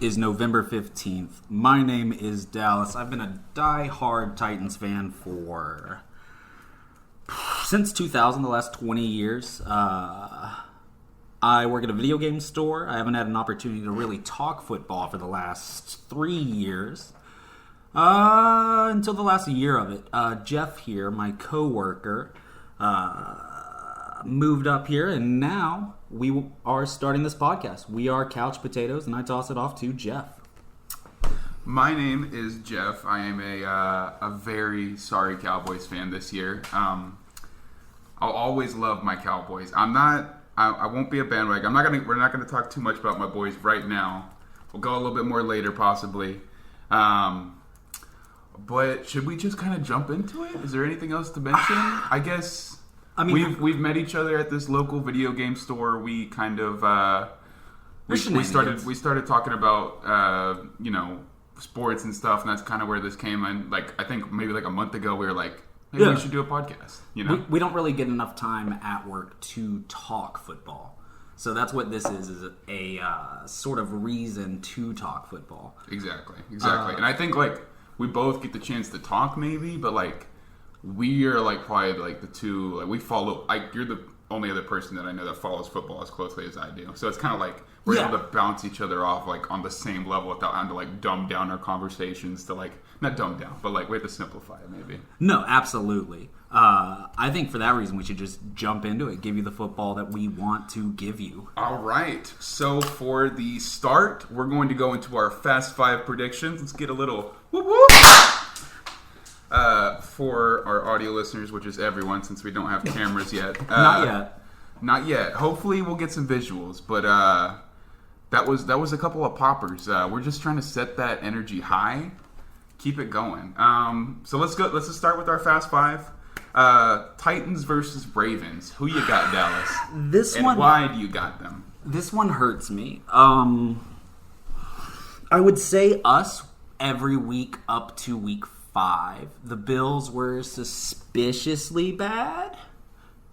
is November 15th. My name is Dallas. I've been a die-hard Titans fan since 2000, the last 20 years. I work at a video game store. I haven't had an opportunity to really talk football for the last 3 years. Until the last year of it. Jeff here, my co-worker, moved up here, and now we are starting this podcast. We are Couch Potatoes, and I toss it off to Jeff. My name is Jeff. I am a very sorry Cowboys fan this year. I'll always love my Cowboys. I won't be a bandwagon. We're not gonna talk too much about my boys right now. We'll go a little bit more later, possibly. But should we just kind of jump into it? Is there anything else to mention? I guess. I mean, we've met each other at this local video game store. We kind of we started talking about sports and stuff, and that's kind of where this came in. Like, I think maybe like a month ago, we were like, maybe we should do a podcast. We don't really get enough time at work to talk football, so that's what this is a sort of reason to talk football. Exactly, and I think like we both get the chance to talk, maybe, but like. We are like probably like the two. Like we follow. You're the only other person that I know that follows football as closely as I do. So it's kind of like we're able to bounce each other off like on the same level without having to like dumb down our conversations to like not dumb down, but like we have to simplify it maybe. No, absolutely. I think for that reason we should just jump into it. Give you the football that we want to give you. All right. So for the start, we're going to go into our Fast Five predictions. Let's get a little whoop whoop. For our audio listeners, which is everyone, since we don't have cameras yet. Not yet. Hopefully, we'll get some visuals. But that was a couple of poppers. We're just trying to set that energy high, keep it going. So let's go. Let's just start with our Fast Five. Titans versus Ravens. Who you got, Dallas? Why do you got them? This one hurts me. I would say us every week up to week 5. The Bills were suspiciously bad,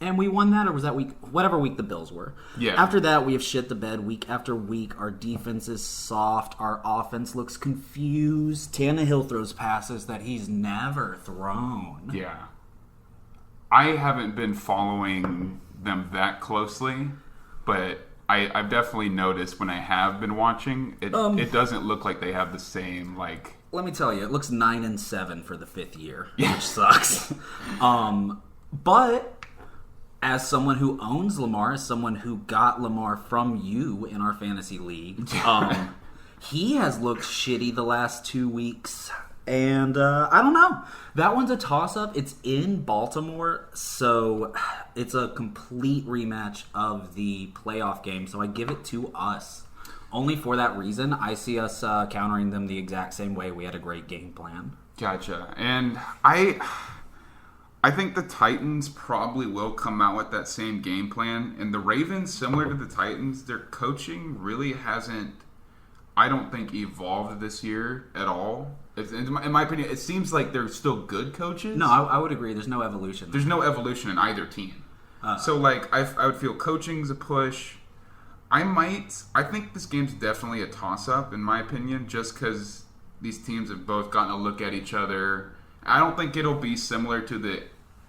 and we won that, or was that week? Whatever week the Bills were. Yeah. After that, we have shit the bed week after week. Our defense is soft. Our offense looks confused. Tannehill throws passes that he's never thrown. Yeah. I haven't been following them that closely, but I've definitely noticed when I have been watching, it doesn't look like they have the same, like... Let me tell you, it looks 9-7 for the 5th year, which sucks. But as someone who owns Lamar, as someone who got Lamar from you in our fantasy league, he has looked shitty the last 2 weeks. And I don't know. That one's a toss-up. It's in Baltimore, so it's a complete rematch of the playoff game. So I give it to us. Only for that reason. I see us countering them the exact same way. We had a great game plan. Gotcha. And I think the Titans probably will come out with that same game plan. And the Ravens, similar to the Titans, their coaching really hasn't, I don't think, evolved this year at all. In my opinion, it seems like they're still good coaches. No, I would agree. There's no evolution. There's no evolution in either team. So, like, I would feel coaching's a push. I think this game's definitely a toss-up, in my opinion, just because these teams have both gotten a look at each other. I don't think it'll be similar to the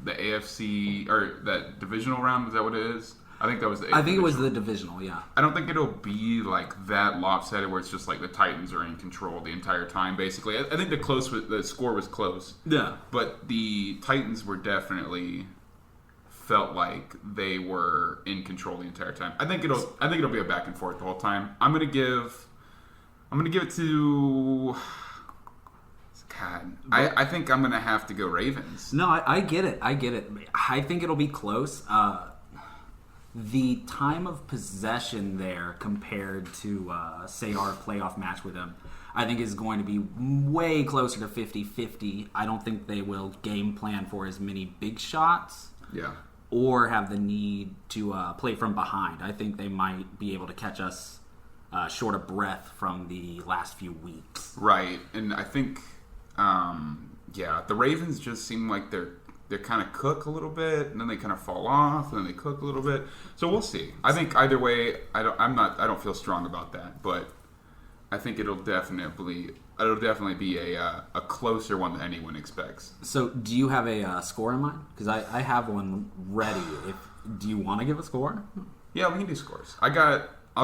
AFC, or that divisional round. Is that what it is? I think that was the I think it was the divisional, yeah. I don't think it'll be like that lopsided where it's just like the Titans are in control the entire time, basically. I think the score was close. Yeah. But the Titans were definitely... felt like they were in control the entire time. I think it'll be a back and forth the whole time. I'm gonna give it to God. I think I'm gonna have to go Ravens. No, I get it. I think it'll be close. The time of possession there compared to say our playoff match with them, I think is going to be way closer to 50-50. I don't think they will game plan for as many big shots. Yeah. Or have the need to play from behind. I think they might be able to catch us short of breath from the last few weeks. Right, and I think, the Ravens just seem like they're kind of cook a little bit, and then they kind of fall off, and then they cook a little bit. So we'll see. I think either way, I don't feel strong about that, but I think it'll definitely be a closer one than anyone expects. So, do you have a score in mind? Because I have one ready. Do you want to give a score? Yeah, we can do scores. I'll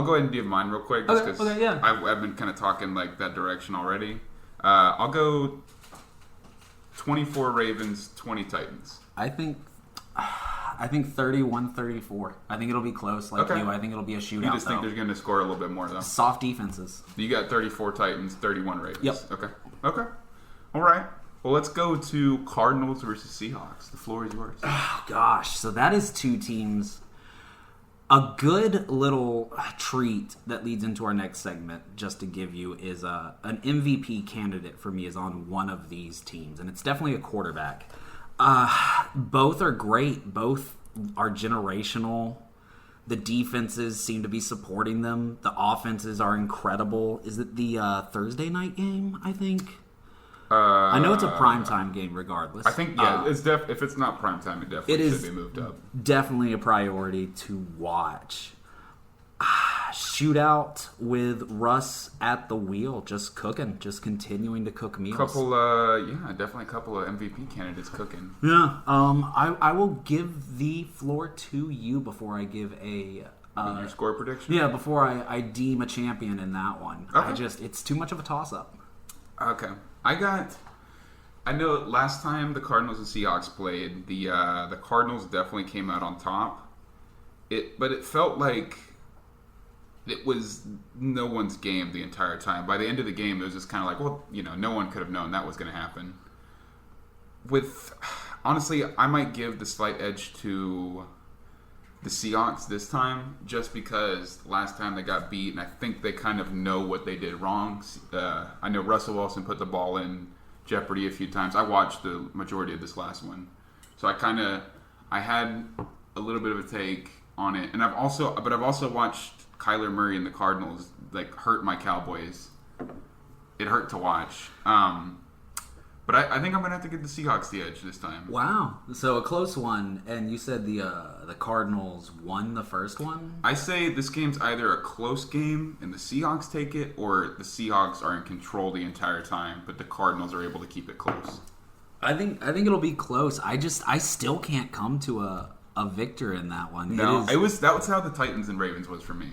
go ahead and give mine real quick. Just okay, yeah. I've been kind of talking like that direction already. I'll go 24 Ravens, 20 Titans. I think 31-34. I think it'll be close like you. I think it'll be a shootout. You just think they're going to score a little bit more, though? Soft defenses. You got 34 Titans, 31 Ravens. Yep. Okay. All right. Well, let's go to Cardinals versus Seahawks. The floor is yours. Oh, gosh. So that is two teams. A good little treat that leads into our next segment, just to give you, is an MVP candidate for me is on one of these teams, and it's definitely a quarterback. Both are great. Both are generational. The defenses seem to be supporting them. The offenses are incredible. Is it the Thursday night game, I think? I know it's a primetime game regardless. I think, if it's not primetime, it definitely should be moved up. Definitely a priority to watch. Shootout with Russ at the wheel, just cooking, just continuing to cook meals. Definitely a couple of MVP candidates cooking. Yeah, I will give the floor to you before I give your score prediction? Yeah, before I deem a champion in that one. Okay. It's too much of a toss-up. Okay. I know last time the Cardinals and Seahawks played, the Cardinals definitely came out on top. But it felt like it was no one's game the entire time. By the end of the game, it was just kind of like, well, no one could have known that was going to happen. Honestly, I might give the slight edge to the Seahawks this time, just because last time they got beat, and I think they kind of know what they did wrong. I know Russell Wilson put the ball in jeopardy a few times. I watched the majority of this last one, so I had a little bit of a take on it, and I've also watched Kyler Murray and the Cardinals hurt my Cowboys. It hurt to watch. But I think I'm going to have to give the Seahawks the edge this time. Wow. So a close one, and you said the Cardinals won the first one? I say this game's either a close game and the Seahawks take it, or the Seahawks are in control the entire time, but the Cardinals are able to keep it close. I think it'll be close. I still can't come to a victor in that one. No, that was how the Titans and Ravens was for me.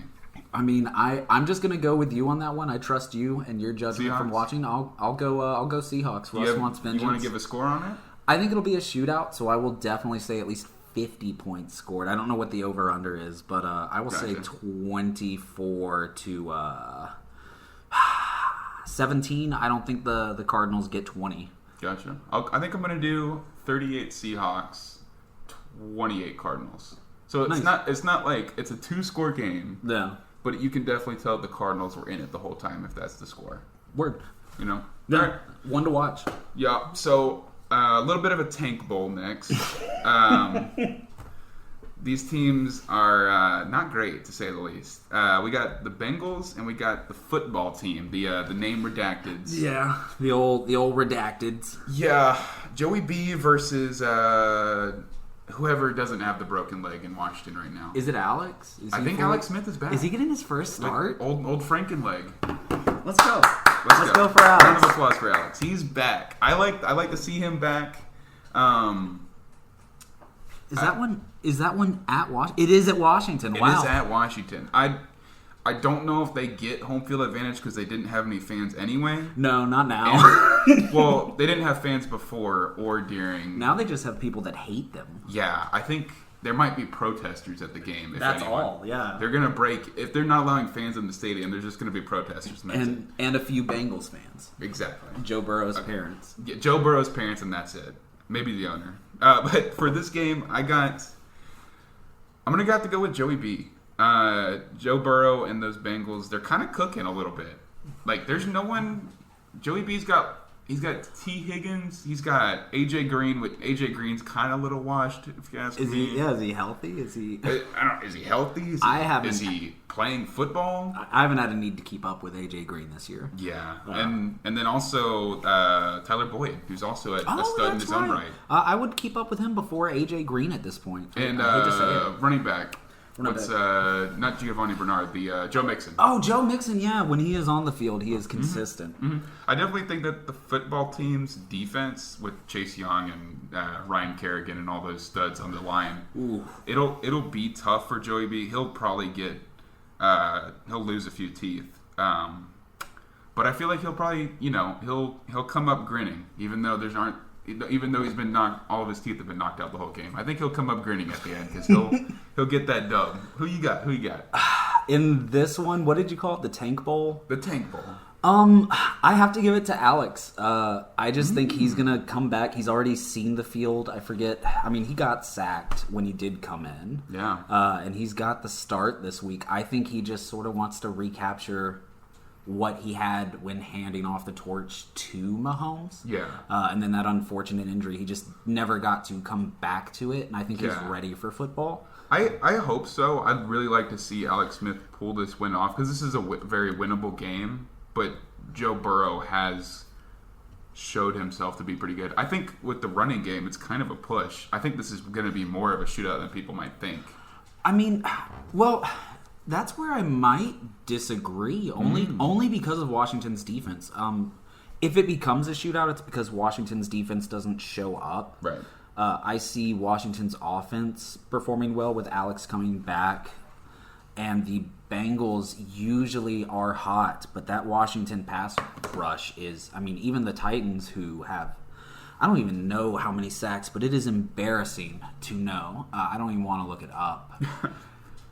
I mean, I'm just gonna go with you on that one. I trust you and your judgment Seahawks? From watching. I'll go Seahawks. Russ wants vengeance. You want to give a score on it? I think it'll be a shootout, so I will definitely say at least 50 points scored. I don't know what the over under is, but I will say 24 to 17. I don't think the Cardinals get 20. Gotcha. I think I'm gonna do 38 Seahawks, 28 Cardinals. So it's not like it's a 2-score game. Yeah. But you can definitely tell the Cardinals were in it the whole time if that's the score. Word. Yeah. All right. One to watch. Yeah. So a little bit of a tank bowl next. These teams are not great, to say the least. We got the Bengals and we got the football team, the name redacteds. Yeah, the old redacteds. Yeah, Joey B versus whoever doesn't have the broken leg in Washington right now. Is it Alex? I think Alex Smith is back. Is he getting his first start? Old Franken leg. Let's go. Let's go for Alex. Round of applause for Alex. He's back. I like to see him back. Is that one at Washington? It is at Washington. Wow. It is at Washington. I don't know if they get home field advantage because they didn't have any fans anyway. No, not now. Well, they didn't have fans before or during. Now they just have people that hate them. Yeah, I think there might be protesters at the game. That's all, yeah. They're going to break. If they're not allowing fans in the stadium, there's just going to be protesters. And a few Bengals fans. Exactly. Joe Burrow's parents. Yeah, Joe Burrow's parents, and that's it. Maybe the owner. But for this game, I'm going to have to go with Joey B. Joe Burrow and those Bengals, they're kind of cooking a little bit. Like, there's no one. Joey B's got T. Higgins. He's got AJ Green. With AJ Green's kind of a little washed, if you ask me. Is he healthy? Is he? Is he healthy? Is he playing football? I haven't had a need to keep up with AJ Green this year. Yeah, and then also Tyler Boyd, who's also a stud in his own right. I would keep up with him before AJ Green at this point. And running back. What's not Giovanni Bernard, the Joe Mixon. Oh, Joe Mixon, yeah. When he is on the field, he is consistent. Mm-hmm. I definitely think that the football team's defense with Chase Young and Ryan Kerrigan and all those studs on the line, it'll be tough for Joey B. He'll probably get he'll lose a few teeth. But I feel like he'll probably he'll come up grinning, even though he's been knocked, all of his teeth have been knocked out the whole game. I think he'll come up grinning at the end because he'll get that dub. Who you got? In this one, what did you call it? The Tank Bowl? The Tank Bowl. I have to give it to Alex. I just think he's gonna come back. He's already seen the field. I forget. I mean, he got sacked when he did come in. Yeah. And he's got the start this week. I think he just sort of wants to recapture what he had when handing off the torch to Mahomes. Yeah. And then that unfortunate injury, he just never got to come back to it, and I think he's ready for football. I hope so. I'd really like to see Alex Smith pull this win off because this is a very winnable game, but Joe Burrow has showed himself to be pretty good. I think with the running game, it's kind of a push. I think this is going to be more of a shootout than people might think. I mean, well, that's where I might disagree, only because of Washington's defense. If it becomes a shootout, it's because Washington's defense doesn't show up. Right. I see Washington's offense performing well with Alex coming back, and the Bengals usually are hot, but that Washington pass rush is, I mean, even the Titans who have, I don't even know how many sacks, but it is embarrassing to know. I don't even want to look it up.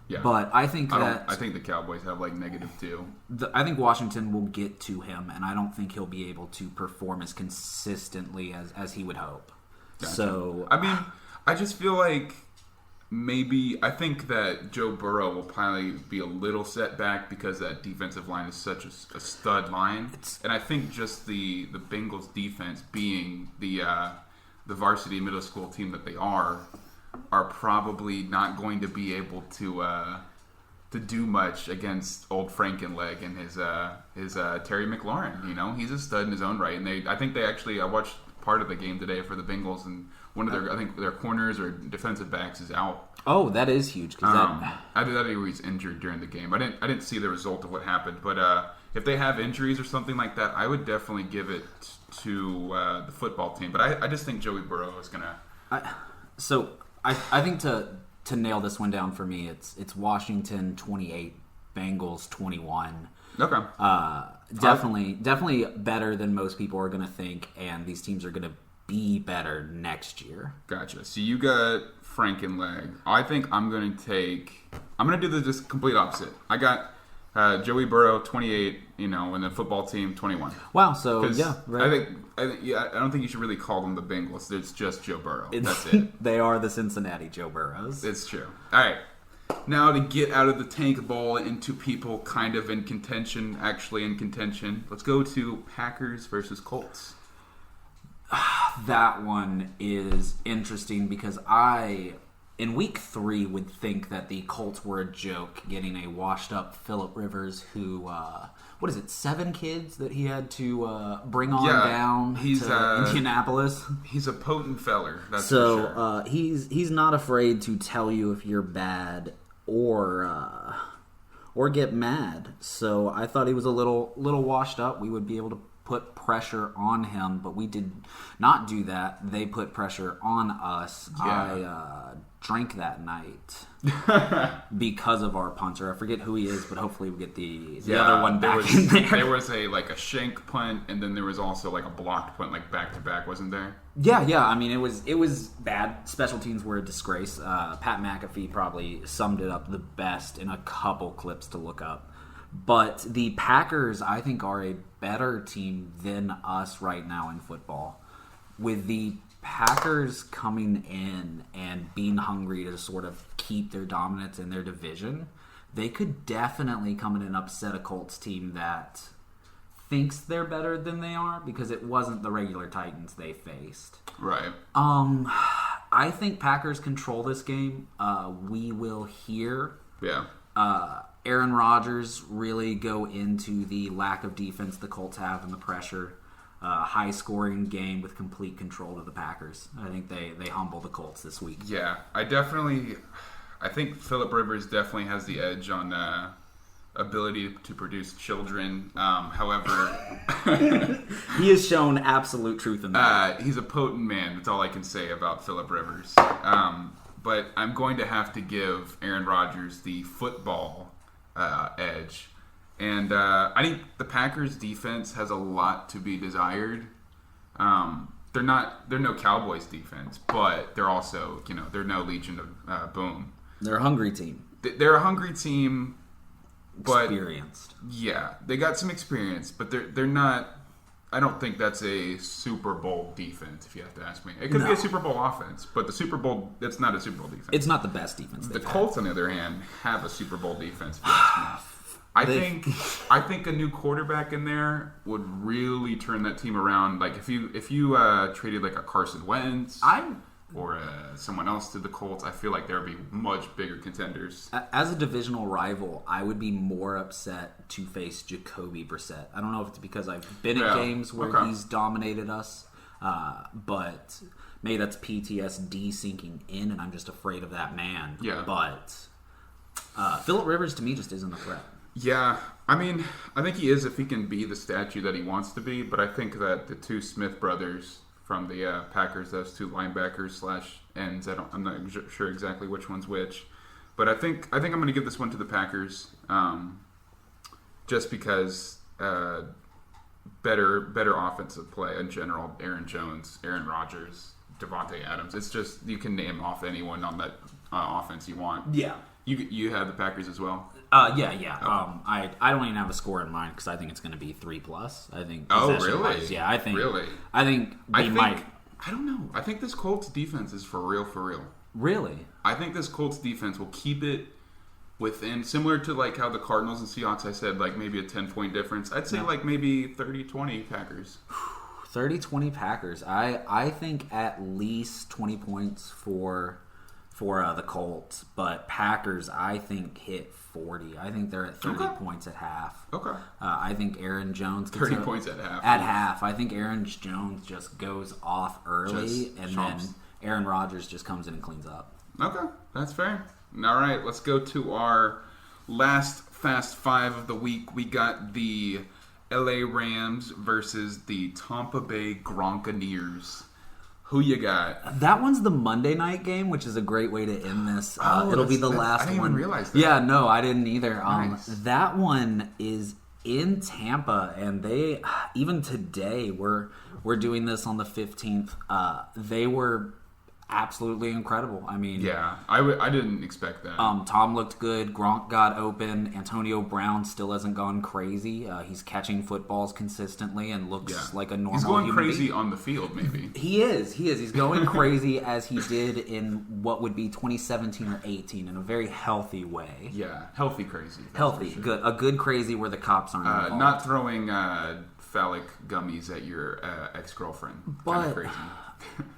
Yeah. But I think I think the Cowboys have like -2. I think Washington will get to him, and I don't think he'll be able to perform as consistently as he would hope. Gotcha. So I mean, I just feel like I think that Joe Burrow will probably be a little setback because that defensive line is such a stud line, and I think just the Bengals defense being the varsity middle school team that they are probably not going to be able to do much against old Frankenleg and his Terry McLaurin. You know, he's a stud in his own right, and I watched part of the game today for the Bengals, and one of their corners or defensive backs is out. Oh, that is huge. I thought he was injured during the game. I didn't see the result of what happened, but if they have injuries or something like that, I would definitely give it to the football team. But I just think Joey Burrow is gonna. I think to nail this one down for me, it's Washington 28, Bengals 21. Okay. Definitely better than most people are going to think, and these teams are going to be better next year. Gotcha. So you got Frankenleg. I think I'm going to do the just complete opposite. I got Joey Burrow 28, and the football team 21. Wow. So yeah, right. I don't think you should really call them the Bengals. It's just Joe Burrow. That's it. They are the Cincinnati Joe Burrows. It's true. All right. Now to get out of the Tank Bowl into people kind of in contention, actually in contention, let's go to Packers versus Colts. That one is interesting because in week 3, would think that the Colts were a joke, getting a washed-up Phillip Rivers who, 7 kids that he had to bring on down to Indianapolis? He's a potent feller, that's for sure. He's not afraid to tell you if you're bad or get mad. So I thought he was a little washed up. We would be able to put pressure on him, but we did not do that. They put pressure on us. Yeah. I drank that night because of our punter. I forget who he is, but hopefully we get the other one back in there. There was a shank punt, and then there was also like a blocked punt, like back to back, wasn't there? Yeah. I mean, it was bad. Special teams were a disgrace. Pat McAfee probably summed it up the best in a couple clips to look up. But the Packers, I think, are a better team than us right now in football. With the Packers coming in and being hungry to sort of keep their dominance in their division, they could definitely come in and upset a Colts team that thinks they're better than they are because it wasn't the regular Titans they faced. Right. I think Packers control this game. We will hear. Yeah. Aaron Rodgers really go into the lack of defense the Colts have and the pressure. High-scoring game with complete control of the Packers. I think they humble the Colts this week. Yeah, I think Phillip Rivers definitely has the edge on ability to produce children. However, he has shown absolute truth in that. He's a potent man. That's all I can say about Phillip Rivers. But I'm going to have to give Aaron Rodgers the football edge. And I think the Packers defense has a lot to be desired. They're no Cowboys defense, but they're also, they're no Legion of Boom. They're a hungry team. They're a hungry team, but experienced. Yeah, they got some experience, but they're not. I don't think that's a Super Bowl defense, if you have to ask me. It could be a Super Bowl offense, but the Super Bowl, it's not a Super Bowl defense. It's not the best defense. The Colts, on the other hand, have a Super Bowl defense, if you ask me. I think a new quarterback in there would really turn that team around. Like if you traded like a Carson Wentz or someone else to the Colts, I feel like there would be much bigger contenders. As a divisional rival, I would be more upset to face Jacoby Brissett. I don't know if it's because I've been at games where he's dominated us, but maybe that's PTSD sinking in, and I'm just afraid of that man. Yeah. But Phillip Rivers to me just isn't a threat. Yeah, I mean, I think he is if he can be the statue that he wants to be, but I think that the two Smith brothers from the Packers, those two linebackers / ends, I'm not sure exactly which one's which, but I think I'm going to give this one to the Packers, just because better offensive play in general. Aaron Jones, Aaron Rodgers, Devontae Adams. It's just you can name off anyone on that offense you want. Yeah. You have the Packers as well? Yeah. Okay. I don't even have a score in mind because I think it's going to be 3+. I think. Oh, really? Wise, yeah, I think. Really? I think might. I don't know. I think this Colts defense is for real. Really? I think this Colts defense will keep it within, similar to like how the Cardinals and Seahawks, I said, like maybe a 10-point difference. I'd say like maybe 30-20 Packers. 30-20 Packers. I think at least 20 points for the Colts, but Packers I think hit 40. I think they're at 30 points at half. Okay. I think Aaron Jones gets 30 points at half. At half, I think Aaron Jones just goes off early, then Aaron Rodgers just comes in and cleans up. Okay, that's fair. All right, let's go to our last Fast Five of the week. We got the LA Rams versus the Tampa Bay Gronkaneers. Who you got? That one's the Monday night game, which is a great way to end this. It'll be the last one. I didn't even realize that. Yeah, no, I didn't either. Nice. That one is in Tampa, and they even today we're doing this on the 15th. They were absolutely incredible. I mean, yeah, I didn't expect that. Tom looked good. Gronk got open. Antonio Brown still hasn't gone crazy. He's catching footballs consistently and looks like a normal. He's going human crazy being. On the field, maybe. He is. He's going crazy as he did in what would be 2017 or 18 in a very healthy way. Yeah, healthy crazy. Healthy, sure. good. A good crazy where the cops aren't involved. Not throwing phallic gummies at your ex-girlfriend. Kind of crazy.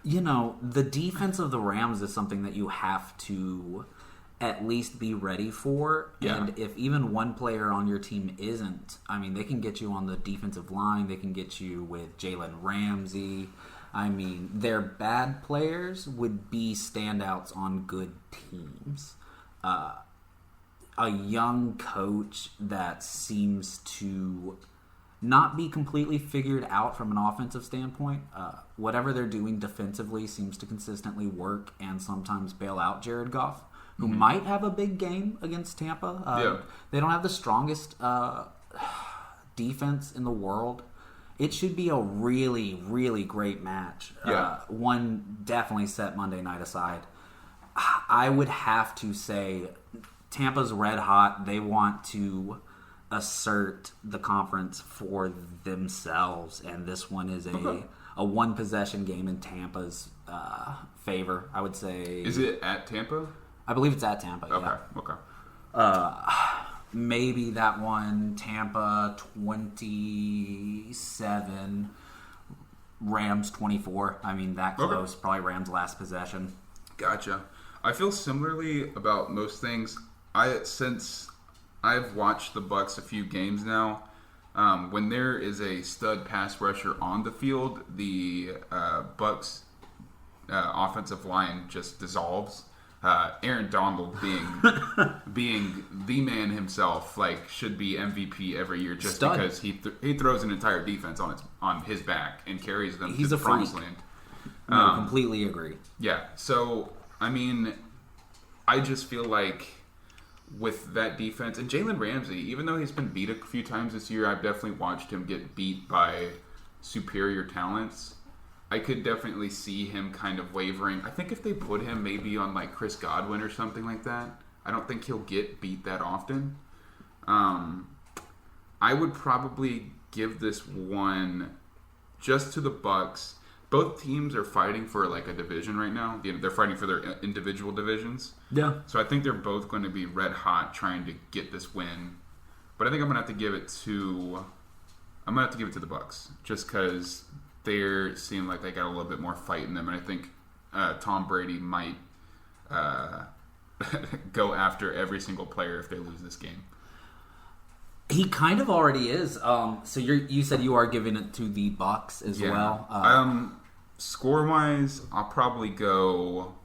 The defense of the Rams is something that you have to at least be ready for. Yeah. And if even one player on your team isn't, I mean, they can get you on the defensive line. They can get you with Jalen Ramsey. I mean, their bad players would be standouts on good teams. A young coach that seems to not be completely figured out from an offensive standpoint. Whatever they're doing defensively seems to consistently work and sometimes bail out Jared Goff, who might have a big game against Tampa. They don't have the strongest defense in the world. It should be a really, really great match. One definitely set Monday night aside. I would have to say Tampa's red hot. They want to assert the conference for themselves, and this one is a one possession game in Tampa's favor. I would say. Is it at Tampa? I believe it's at Tampa. Okay. Maybe that one Tampa 27, Rams 24. I mean that close. Okay. Probably Rams last possession. Gotcha. I feel similarly about most things. Since I've watched the Bucks a few games now. When there is a stud pass rusher on the field, the Bucks offensive line just dissolves. Aaron Donald being the man himself, like, should be MVP every year just Stud. because he throws an entire defense on his back and carries them He's to a the promised freak. land. No, completely agree. Yeah, so, I mean, I just feel like with that defense, and Jalen Ramsey, even though he's been beat a few times this year, I've definitely watched him get beat by superior talents. I could definitely see him kind of wavering. I think if they put him maybe on like Chris Godwin or something like that, I don't think he'll get beat that often. I would probably give this one just to the Bucks. Both teams are fighting for like a division right now. They're fighting for their individual divisions. Yeah. So I think they're both going to be red hot trying to get this win. But I think I'm going to have to give it to the Bucks just because they seem like they got a little bit more fight in them, and I think Tom Brady might go after every single player if they lose this game. He kind of already is. So you said you are giving it to the Bucks as well. Score wise, I'll probably go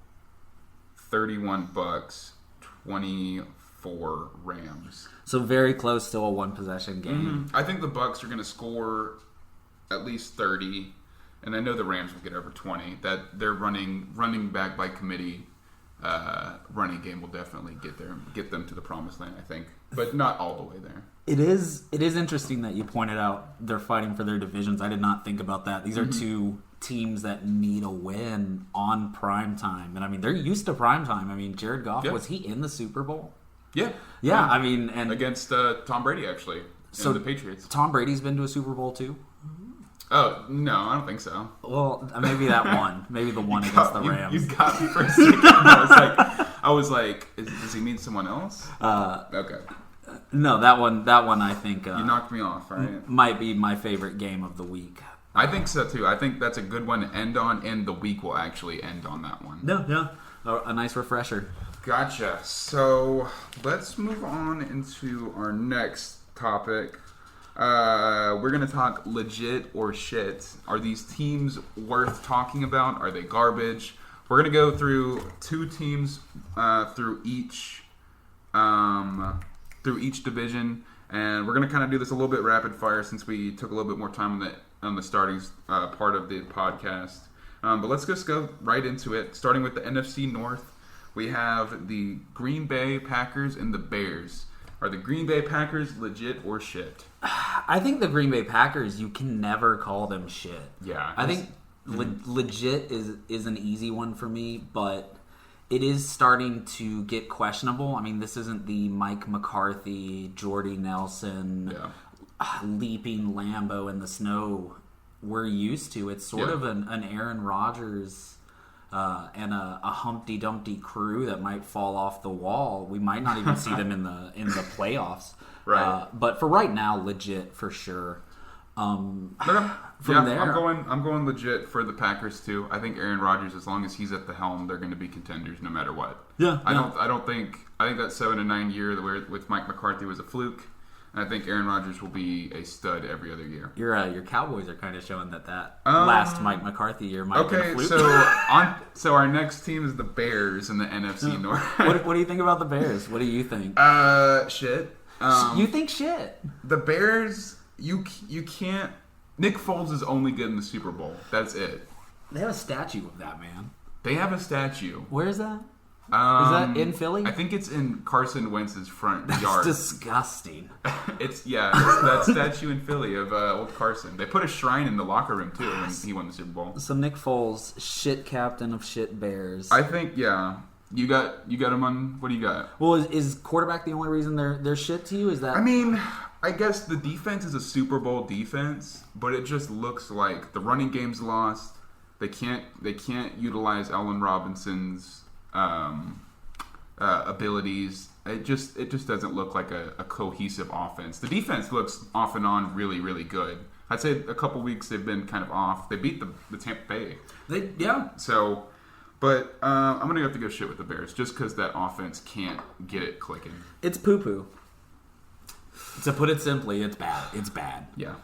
31 Bucks, 24 Rams. So very close to a one possession game. Mm-hmm. I think the Bucks are going to score at least 30, and I know the Rams will get over 20. That their running back by committee running game will definitely get them to the promised land, I think, but not all the way there. It is interesting that you pointed out they're fighting for their divisions. I did not think about that. These are two teams that need a win on prime time, and I mean they're used to prime time. I mean Jared Goff, was he in the Super Bowl? Yeah. I mean, and against Tom Brady actually, and the Patriots. Tom Brady's been to a Super Bowl too. Oh no, I don't think so. Well, maybe that one, maybe the one against the Rams. You got me for a second. I was like, does he mean someone else? Okay. No, that one I think you knocked me off. Right? Might be my favorite game of the week. I think so too. I think that's a good one to end on, and the week will actually end on that one. Yeah, a nice refresher. Gotcha. So let's move on into our next topic. We're going to talk legit or shit. Are these teams worth talking about? Are they garbage? We're going to go through two teams through each division, and we're going to kind of do this a little bit rapid fire since we took a little bit more time on the starting part of the podcast. But let's just go right into it. Starting with the NFC North, we have the Green Bay Packers and the Bears. Are the Green Bay Packers legit or shit? I think the Green Bay Packers, you can never call them shit. Yeah. I think legit is an easy one for me, but it is starting to get questionable. I mean, this isn't the Mike McCarthy, Jordy Nelson, leaping Lambo in the snow we're used to. It's sort of an Aaron Rodgers and a Humpty Dumpty crew that might fall off the wall. We might not even see them in the playoffs. Right. But for right now, legit for sure. From there, I'm going legit for the Packers too. I think Aaron Rodgers, as long as he's at the helm, they're going to be contenders no matter what. Yeah. I think that 7-9 year with Mike McCarthy was a fluke. And I think Aaron Rodgers will be a stud every other year. Your Cowboys are kind of showing that last Mike McCarthy year might have been a fluke. So our next team is the Bears in the NFC North. What do you think about the Bears? What do you think? Shit. You think shit? The Bears, you can't. Nick Foles is only good in the Super Bowl. That's it. They have a statue of that man. They have a statue. Where is that? Is that in Philly? I think it's in Carson Wentz's front That's yard. Disgusting. It's that statue in Philly of old Carson. They put a shrine in the locker room too when he won the Super Bowl. So Nick Foles, shit captain of shit Bears. I think You got him on. What do you got? Well, is quarterback the only reason they're shit to you? Is that? I mean, I guess the defense is a Super Bowl defense, but it just looks like the running game's lost. They can't utilize Allen Robinson's abilities. It just doesn't look like a cohesive offense. The defense looks off and on really, really good. I'd say a couple weeks they've been kind of off. They beat the Tampa Bay. So, but I'm gonna have to go shit with the Bears just because that offense can't get it clicking. It's poo poo. To put it simply, it's bad. It's bad. Yeah.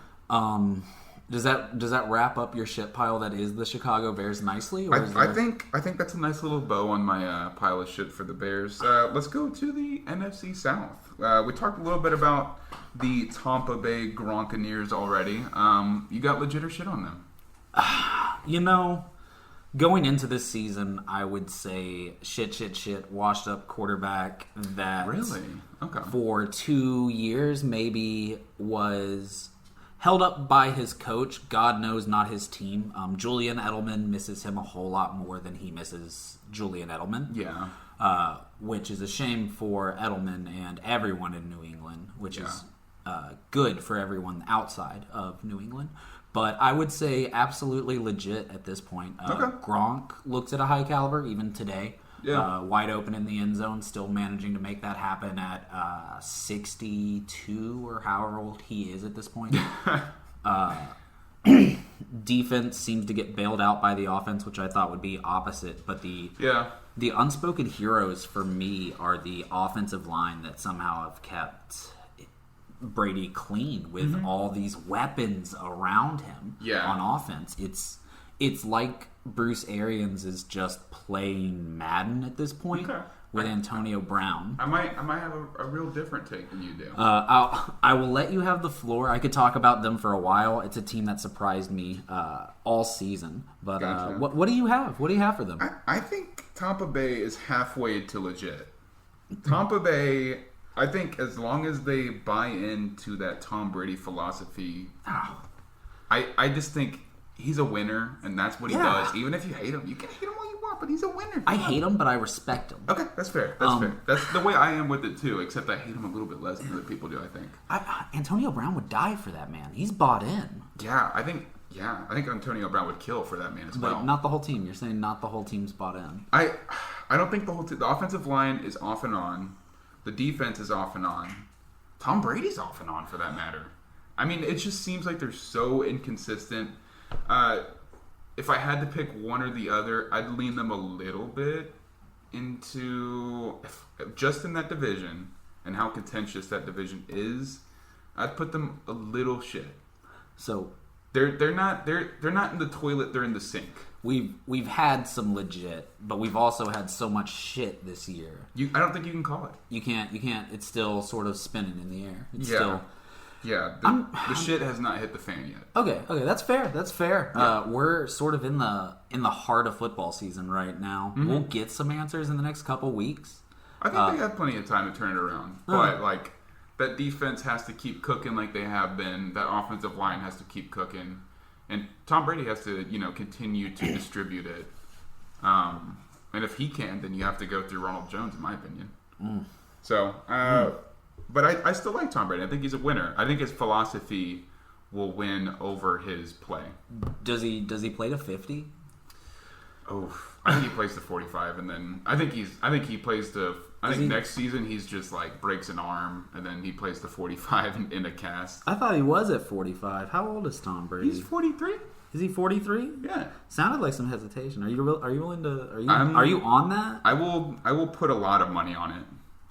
Does that wrap up your shit pile that is the Chicago Bears nicely? Or I think that's a nice little bow on my pile of shit for the Bears. Let's go to the NFC South. We talked a little bit about the Tampa Bay Gronkaneers already. You got legit or shit on them? Going into this season, I would say shit, washed up quarterback that really for 2 years maybe was held up by his coach. God knows, not his team. Julian Edelman misses him a whole lot more than he misses Julian Edelman. Yeah. Which is a shame for Edelman and everyone in New England, which is good for everyone outside of New England. But I would say absolutely legit at this point. Gronk looks at a high caliber even today. Yeah. Wide open in the end zone, still managing to make that happen at 62 or however old he is at this point. Defense seems to get bailed out by the offense, which I thought would be opposite. But the unspoken heroes for me are the offensive line that somehow have kept Brady clean with all these weapons around him on offense. It's like Bruce Arians is just playing Madden at this point with Antonio Brown. I might have a real different take than you do. I will let you have the floor. I could talk about them for a while. It's a team that surprised me all season. But Gotcha. What do you have? What do you have for them? I think Tampa Bay is halfway to legit. Tampa Bay, I think as long as they buy into that Tom Brady philosophy, I just think he's a winner, and that's what he does. Even if you hate him, you can hate him all you want, but he's a winner. I hate him, but I respect him. Okay, that's fair. That's fair. That's the way I am with it too, except I hate him a little bit less than other people do, I think. Antonio Brown would die for that man. He's bought in. Yeah, I think Antonio Brown would kill for that man as well. But not the whole team. You're saying not the whole team's bought in. I don't think the whole team. The offensive line is off and on. The defense is off and on. Tom Brady's off and on, for that matter. I mean, it just seems like they're so inconsistent. If I had to pick one or the other, I'd lean them a little bit into just in that division and how contentious that division is. I'd put them a little shit. So they're not in the toilet. They're in the sink. We've had some legit, but we've also had so much shit this year. I don't think you can call it. You can't. It's still sort of spinning in the air. It's the shit has not hit the fan yet. Okay, that's fair. Yeah. We're sort of in the heart of football season right now. Mm-hmm. We'll get some answers in the next couple weeks. I think they have plenty of time to turn it around. But that defense has to keep cooking like they have been. That offensive line has to keep cooking. And Tom Brady has to, continue to distribute it. And if he can, then you have to go through Ronald Jones, in my opinion. Mm. So, but I still like Tom Brady. I think he's a winner. I think his philosophy will win over his play. Does he play to 50? Oh, I think he plays to 45, and then I think he plays to. Next season he's just breaks an arm, and then he plays to 45 in a cast. I thought he was at 45. How old is Tom Brady? He's 43. Is he 43? Yeah. Sounded like some hesitation. Are you willing to? Are you on that? I will put a lot of money on it.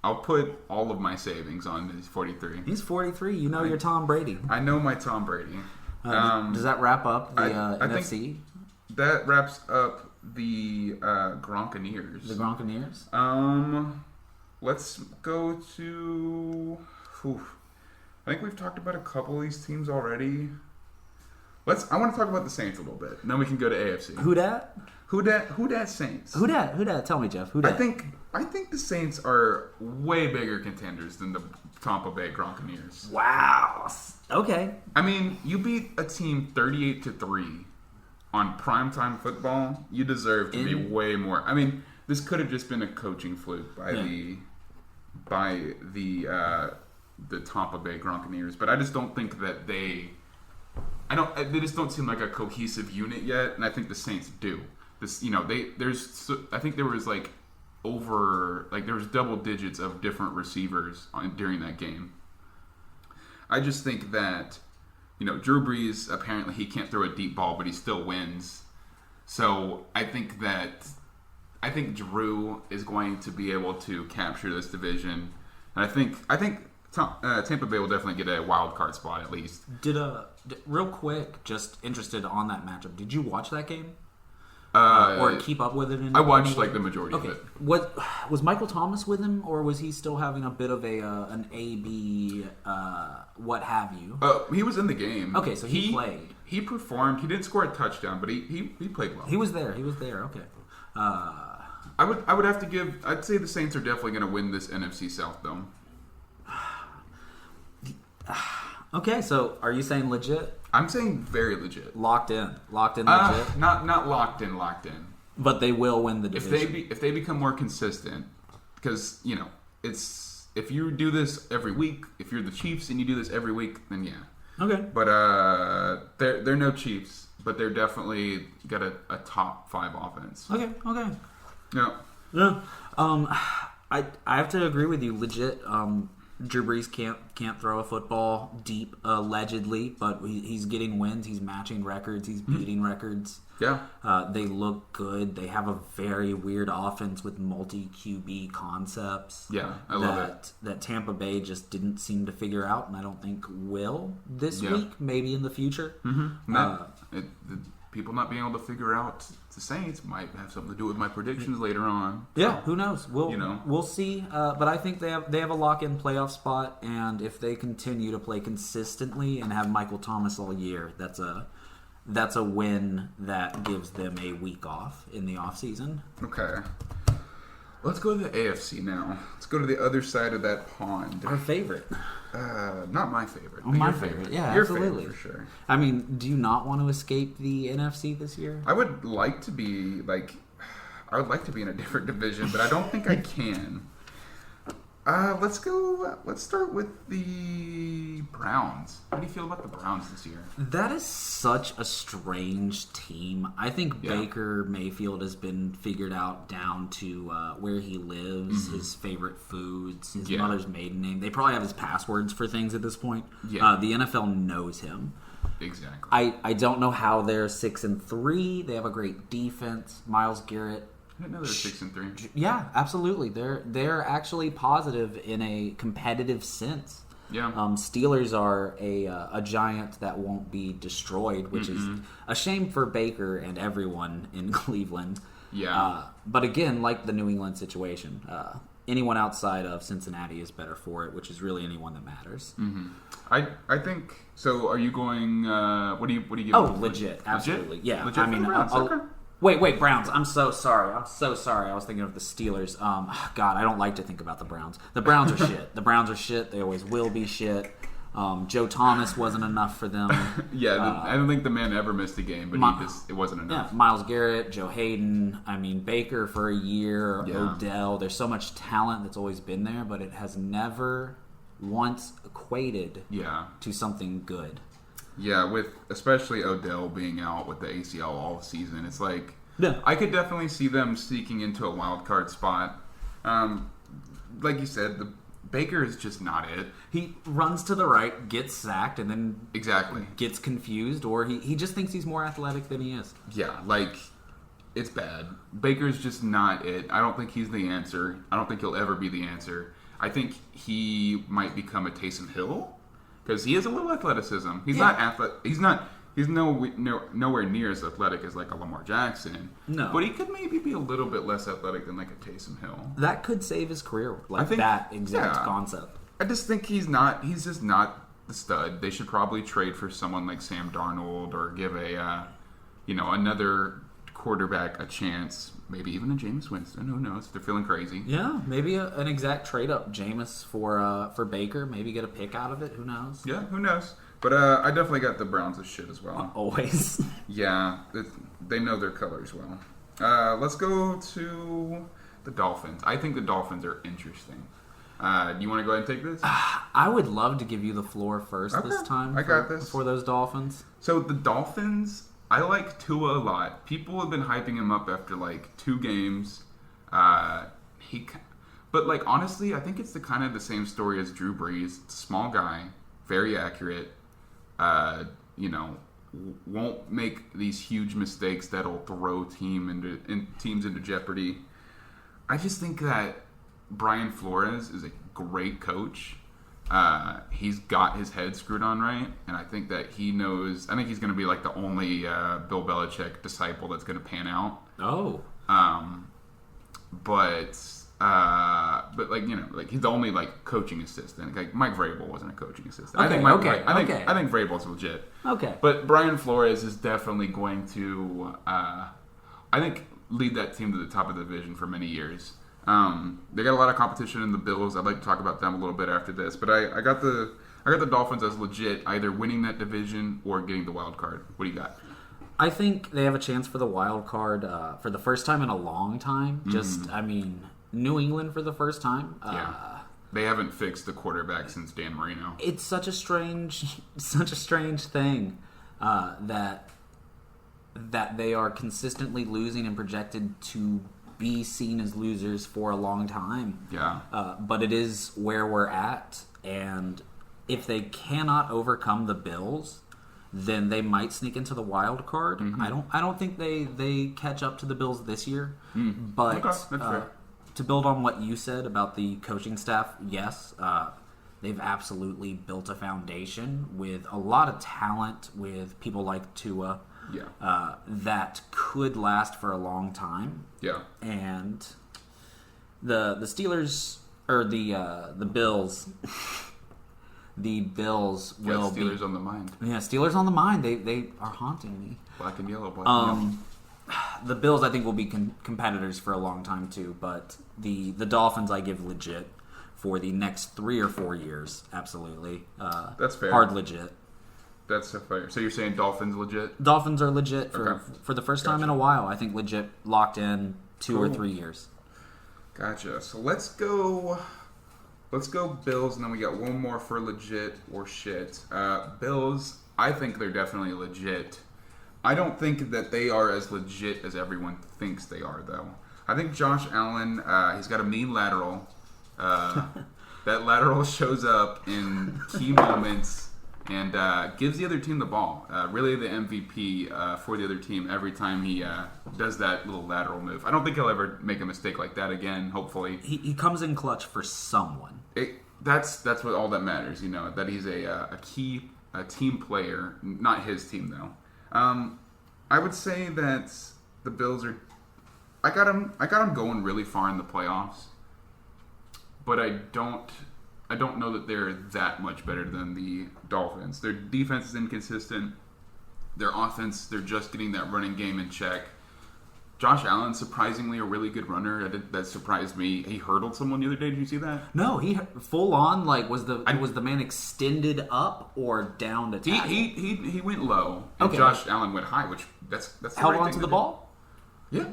I'll put all of my savings on he's 43. He's 43. You're Tom Brady. I know my Tom Brady. Does that wrap up the NFC? That wraps up the Gronkaneers. The Gronkaneers? Let's go to... I think we've talked about a couple of these teams already. I want to talk about the Saints a little bit. And then we can go to AFC. Who dat? Who dat Saints? Who dat? Tell me, Jeff. Who dat? I think the Saints are way bigger contenders than the Tampa Bay Gronkaneers. Wow. Okay. I mean, you beat a team 38-3 on primetime football. You deserve to be way more. I mean, this could have just been a coaching fluke by the Tampa Bay Gronkaneers, but I just don't think that they just don't seem like a cohesive unit yet, and I think the Saints do. I think there was there was double digits of different receivers during that game. I just think that Drew Brees, apparently he can't throw a deep ball, but he still wins. So I think Drew is going to be able to capture this division, and I think Tampa Bay will definitely get a wild card spot at least. Real quick, just interested on that matchup. Did you watch that game? Or keep up with it? I watched like the majority of it. What was Michael Thomas with him, or was he still having a bit of an AB, what have you? He was in the game. Okay, so he played. He performed. He didn't score a touchdown, but he played well. He was there. Okay. I would have to give. I'd say the Saints are definitely going to win this NFC South though. Okay, so are you saying legit? I'm saying very legit. Locked in, legit. Not locked in. But they will win the division if they become more consistent, because it's if you do this every week. If you're the Chiefs and you do this every week, then yeah. Okay. But they're no Chiefs, but they're definitely got a top 5 offense. Okay. Yeah. I have to agree with you. Legit. Drew Brees can't throw a football deep, allegedly, but he's getting wins. He's matching records. He's beating records. Yeah. They look good. They have a very weird offense with multi-QB concepts. Yeah, I love it. That Tampa Bay just didn't seem to figure out, and I don't think will this week, maybe in the future. Mm-hmm. People not being able to figure out the Saints might have something to do with my predictions later on. Yeah, who knows? We'll see. But I think they have a lock-in playoff spot, and if they continue to play consistently and have Michael Thomas all year, that's a win that gives them a week off in the offseason. Okay. Let's go to the AFC now. Let's go to the other side of that pond. Our favorite. Not my favorite. My favorite. Yeah, your absolutely. Favorite for sure. I mean, do you not want to escape the NFC this year? I would like to be I would like to be in a different division, but I don't think I can. Let's start with the Browns. How do you feel about the Browns this year? That is such a strange team. I think Baker Mayfield has been figured out down to where he lives, his favorite foods, his mother's maiden name. They probably have his passwords for things at this point. Yeah. The NFL knows him. Exactly. I don't know how they're 6-3. They have a great defense. Myles Garrett. I didn't know they're 6-3. Yeah, absolutely. They're actually positive in a competitive sense. Yeah. Steelers are a giant that won't be destroyed, which is a shame for Baker and everyone in Cleveland. Yeah. But again, like the New England situation, anyone outside of Cincinnati is better for it, which is really anyone that matters. Mm-hmm. I think so. Are you going? What do you give? Oh, legit, absolutely. Legit? Yeah. Legit I mean, okay. Wait, Browns. I'm so sorry. I was thinking of the Steelers. God, I don't like to think about the Browns. The Browns are shit. They always will be shit. Joe Thomas wasn't enough for them. I don't think the man ever missed a game, but it wasn't enough. Yeah, Myles Garrett, Joe Hayden, Baker for a year, Odell. There's so much talent that's always been there, but it has never once equated to something good. Yeah, with especially Odell being out with the ACL all season, it's like Yeah. I could definitely see them sneaking into a wild card spot. Like you said, the Baker is just not it. He runs to the right, gets sacked, and then gets confused, or he just thinks he's more athletic than he is. Yeah, like, it's bad. Baker's just not it. I don't think he's the answer. I don't think he'll ever be the answer. I think he might become a Taysom Hill, because he has a little athleticism. He's not athletic. He's nowhere near as athletic as like a Lamar Jackson. No. But he could maybe be a little bit less athletic than like a Taysom Hill. That could save his career, that exact concept. I just think he's just not the stud. They should probably trade for someone like Sam Darnold or give another quarterback a chance. Maybe even a Jameis Winston. Who knows? They're feeling crazy. Yeah, maybe an exact trade up. Jameis for Baker. Maybe get a pick out of it. Who knows? Yeah, who knows? But I definitely got the Browns as shit as well. Always. Yeah, they know their colors well. Let's go to the Dolphins. I think the Dolphins are interesting. Do you want to go ahead and take this? I would love to give you the floor first this time. I got this. For those Dolphins. So the Dolphins, I like Tua a lot. People have been hyping him up after like 2 games. But like honestly, I think it's the same story as Drew Brees. It's a small guy, very accurate. Won't make these huge mistakes that'll throw teams into jeopardy. I just think that Brian Flores is a great coach. he's got his head screwed on right, and I think that he knows. I think he's going to be like the only Bill Belichick disciple that's going to pan out. Oh. But like like he's the only like coaching assistant. Like Mike Vrabel wasn't a coaching assistant. Okay, I think Vrabel's legit. Okay. But Brian Flores is definitely going to I think lead that team to the top of the division for many years. They got a lot of competition in the Bills. I'd like to talk about them a little bit after this. But I got the Dolphins as legit, either winning that division or getting the wild card. What do you got? I think they have a chance for the wild card for the first time in a long time. New England for the first time. They haven't fixed the quarterback since Dan Marino. It's such a strange thing that they are consistently losing and projected to be seen as losers for a long time. Yeah. But it is where we're at, and if they cannot overcome the Bills, then they might sneak into the wild card. Mm-hmm. I don't think they catch up to the Bills this year. But okay, that's fair. To build on what you said about the coaching staff, yes, they've absolutely built a foundation with a lot of talent, with people like Tua, that could last for a long time. Yeah, and the Steelers or the Bills. The Bills will be... Steelers on the mind. Yeah, Steelers on the mind. They are haunting me. Black and yellow. Black and yellow. The Bills, I think, will be competitors for a long time, too. But the Dolphins, I give legit for the next 3 or 4 years. Absolutely. That's fair. Hard legit. That's fair. So you're saying Dolphins legit? Dolphins are legit for the first time in a while. I think legit locked in 2 or 3 years. Gotcha. So let's go Bills, and then we got one more for legit or shit. Bills, I think they're definitely legit. I don't think that they are as legit as everyone thinks they are, though. I think Josh Allen, he's got a mean lateral. That lateral shows up in key moments and gives the other team the ball. Really the MVP for the other team every time he does that little lateral move. I don't think he'll ever make a mistake like that again, hopefully. He comes in clutch for someone. That's what all that matters, that he's a key team player. Not his team, though. I would say that the Bills are... I got them going really far in the playoffs, but I don't know that they're that much better than the Dolphins. Their defense is inconsistent. Their offense, they're just getting that running game in check. Josh Allen, surprisingly a really good runner. That surprised me. He hurdled someone the other day. Did you see that? No, he full on. Like was the man extended up or down to tackle? He went low, and Josh Allen went high, which that's the held right on thing to the ball. Yeah.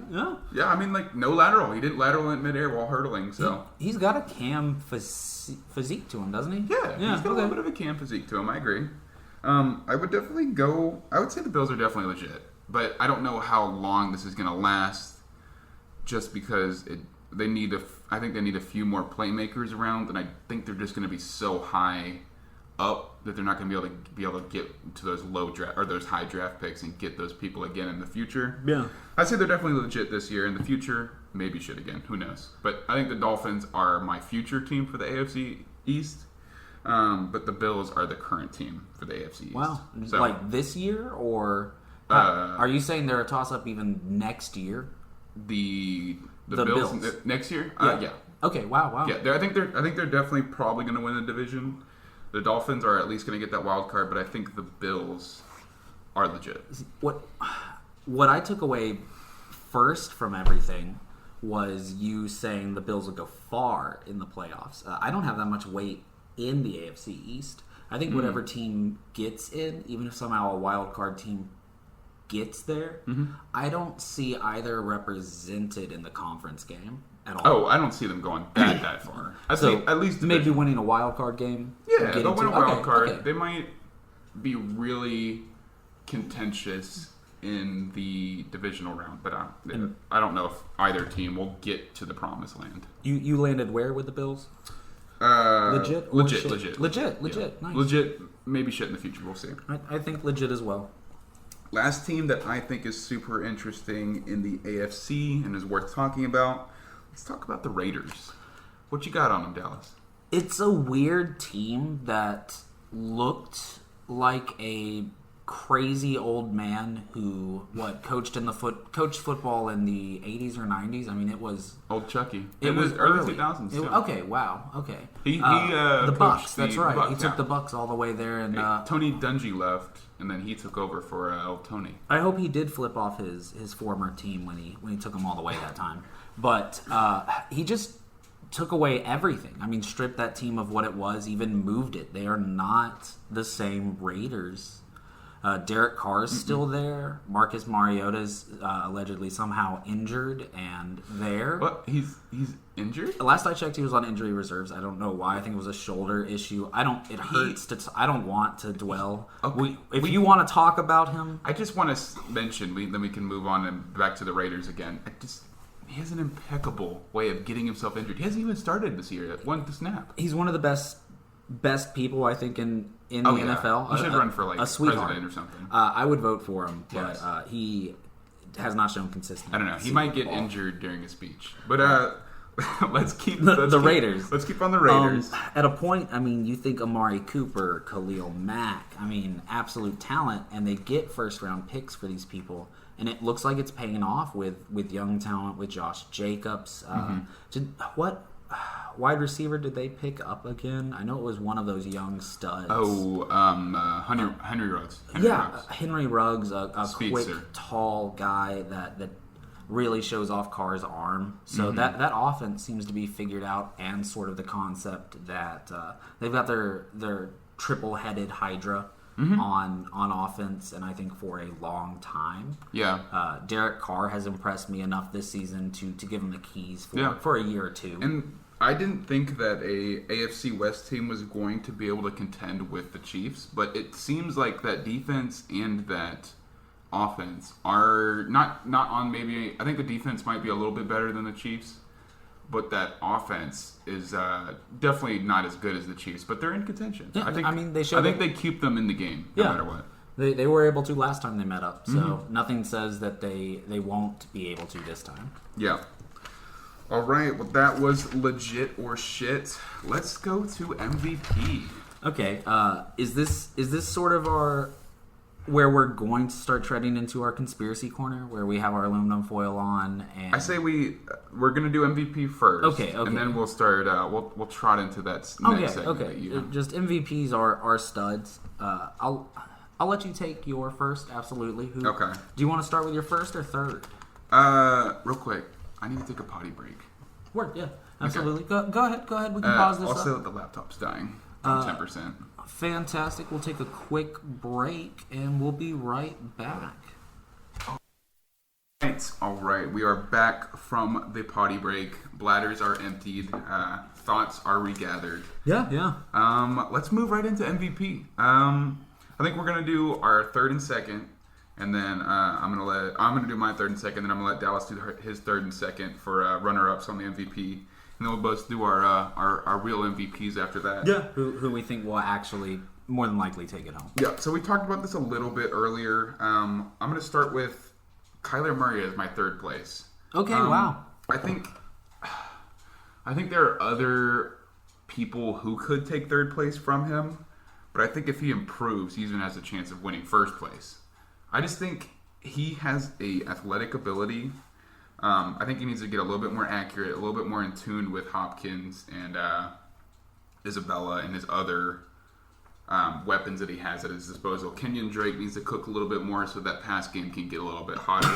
I mean, like no lateral. He didn't lateral in midair while hurdling. So he's got a Cam physique to him, doesn't he? Yeah. He's got a little bit of a Cam physique to him. I agree. I would say the Bills are definitely legit, but I don't know how long this is going to last. Just because I think they need a few more playmakers around, and I think they're just going to be so high up that they're not going to be able to get to those low draft or those high draft picks and get those people again in the future. Yeah, I'd say they're definitely legit this year. In the future, maybe shit again. Who knows? But I think the Dolphins are my future team for the AFC East. But the Bills are the current team for the AFC East. Wow, so, like this year, or are you saying they're a toss-up even next year? The Bills next year? Yeah. Okay. Wow. Yeah, I think they're definitely probably going to win the division. The Dolphins are at least going to get that wild card, but I think the Bills are legit. What I took away first from everything was you saying the Bills will go far in the playoffs. I don't have that much weight in the AFC East. I think whatever team gets in, even if somehow a wild card team gets there, I don't see either represented in the conference game at all. Oh, I don't see them going that far. At least maybe winning a wild card game. Yeah, they'll win a wild card. Okay. They might be really contentious in the divisional round, but I don't know if either team will get to the promised land. You landed where with the Bills? Legit. Yeah. Nice. Legit. Maybe shit in the future. We'll see. I think legit as well. Last team that I think is super interesting in the AFC and is worth talking about. Let's talk about the Raiders. What you got on them, Dallas? It's a weird team that looked like a crazy old man who coached football in the 80s or 90s. I mean, it was old Chucky. It was early 2000s. Okay, wow, okay. He the Bucks. That's right. Bucks, he took the Bucks all the way there, and Tony Dungy left, and then he took over for old Tony. I hope he did flip off his former team when he took them all the way that time. But he just took away everything. I mean, stripped that team of what it was, even moved it. They are not the same Raiders. Derek Carr is still there. Marcus Mariota's allegedly somehow injured and there. What? He's injured? Last I checked, he was on injury reserves. I don't know why. I think it was a shoulder issue. It hurts I don't want to dwell. Okay. If you want to talk about him, I just want to mention. Then we can move on and back to the Raiders again. He has an impeccable way of getting himself injured. He hasn't even started this year. One snap. He's one of the best people, I think, in the NFL. He should run for a sweetheart president or something. I would vote for him, but he has not shown consistency. I don't know. He might get injured during a speech. But let's keep Raiders. Let's keep on the Raiders. At a point, I mean, you think Amari Cooper, Khalil Mack. I mean, absolute talent, and they get first-round picks for these people. And it looks like it's paying off with young talent, with Josh Jacobs. What wide receiver did they pick up again? I know it was one of those young studs. Henry Ruggs. Henry Ruggs, a quick, tall guy that really shows off Carr's arm. So that offense seems to be figured out, and sort of the concept that they've got their triple-headed Hydra. On offense, and I think for a long time. Yeah. Derek Carr has impressed me enough this season to give him the keys for a year or two. And I didn't think that a AFC West team was going to be able to contend with the Chiefs, but it seems like that defense and that offense are not on maybe. I think the defense might be a little bit better than the Chiefs. But that offense is definitely not as good as the Chiefs, but they're in contention. Yeah, I think they keep them in the game no matter what. They were able to last time they met up, so nothing says that they won't be able to this time. Yeah. All right, well, that was legit or shit. Let's go to MVP. Okay, is this sort of where we're going to start treading into our conspiracy corner, where we have our aluminum foil on? And I say we're going to do MVP first. Okay. And then we'll start. We'll trot into that next segment. Okay. Just MVPs are studs. I'll let you take your first. Absolutely. Okay. Do you want to start with your first or third? Real quick, I need to take a potty break. Word. Yeah. Absolutely. Okay. Go ahead. We can pause this. Also, the laptop's dying. 10%. Fantastic. We'll take a quick break, and we'll be right back. All right. We are back from the potty break. Bladders are emptied. Thoughts are regathered. Yeah. Let's move right into MVP. I think we're gonna do our third and second, and then I'm gonna do my third and second. Then I'm gonna let Dallas do his third and second for runner-ups on the MVP. And then we'll both do our real MVPs after that. Yeah. Who we think will actually more than likely take it home. Yeah. So we talked about this a little bit earlier. I'm going to start with Kyler Murray as my third place. Okay. Wow. I think there are other people who could take third place from him, but I think if he improves, he even has a chance of winning first place. I just think he has a athletic ability. I think he needs to get a little bit more accurate, a little bit more in tune with Hopkins and Isabella and his other weapons that he has at his disposal. Kenyon Drake needs to cook a little bit more so that pass game can get a little bit hotter.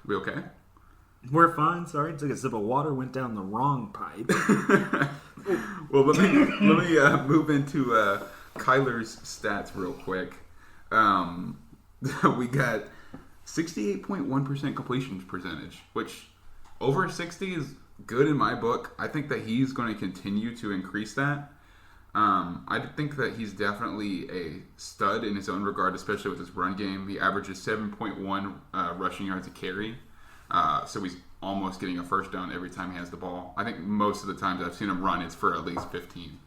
We okay? We're fine. Sorry, took a sip of water, went down the wrong pipe. Well, let me move into Kyler's stats real quick. We got 68.1% completion percentage, which over 60 is good in my book. I think that he's going to continue to increase that. I think that he's definitely a stud in his own regard, especially with his run game. He averages 7.1 rushing yards a carry. So he's almost getting a first down every time he has the ball. I think most of the times I've seen him run, it's for at least 15.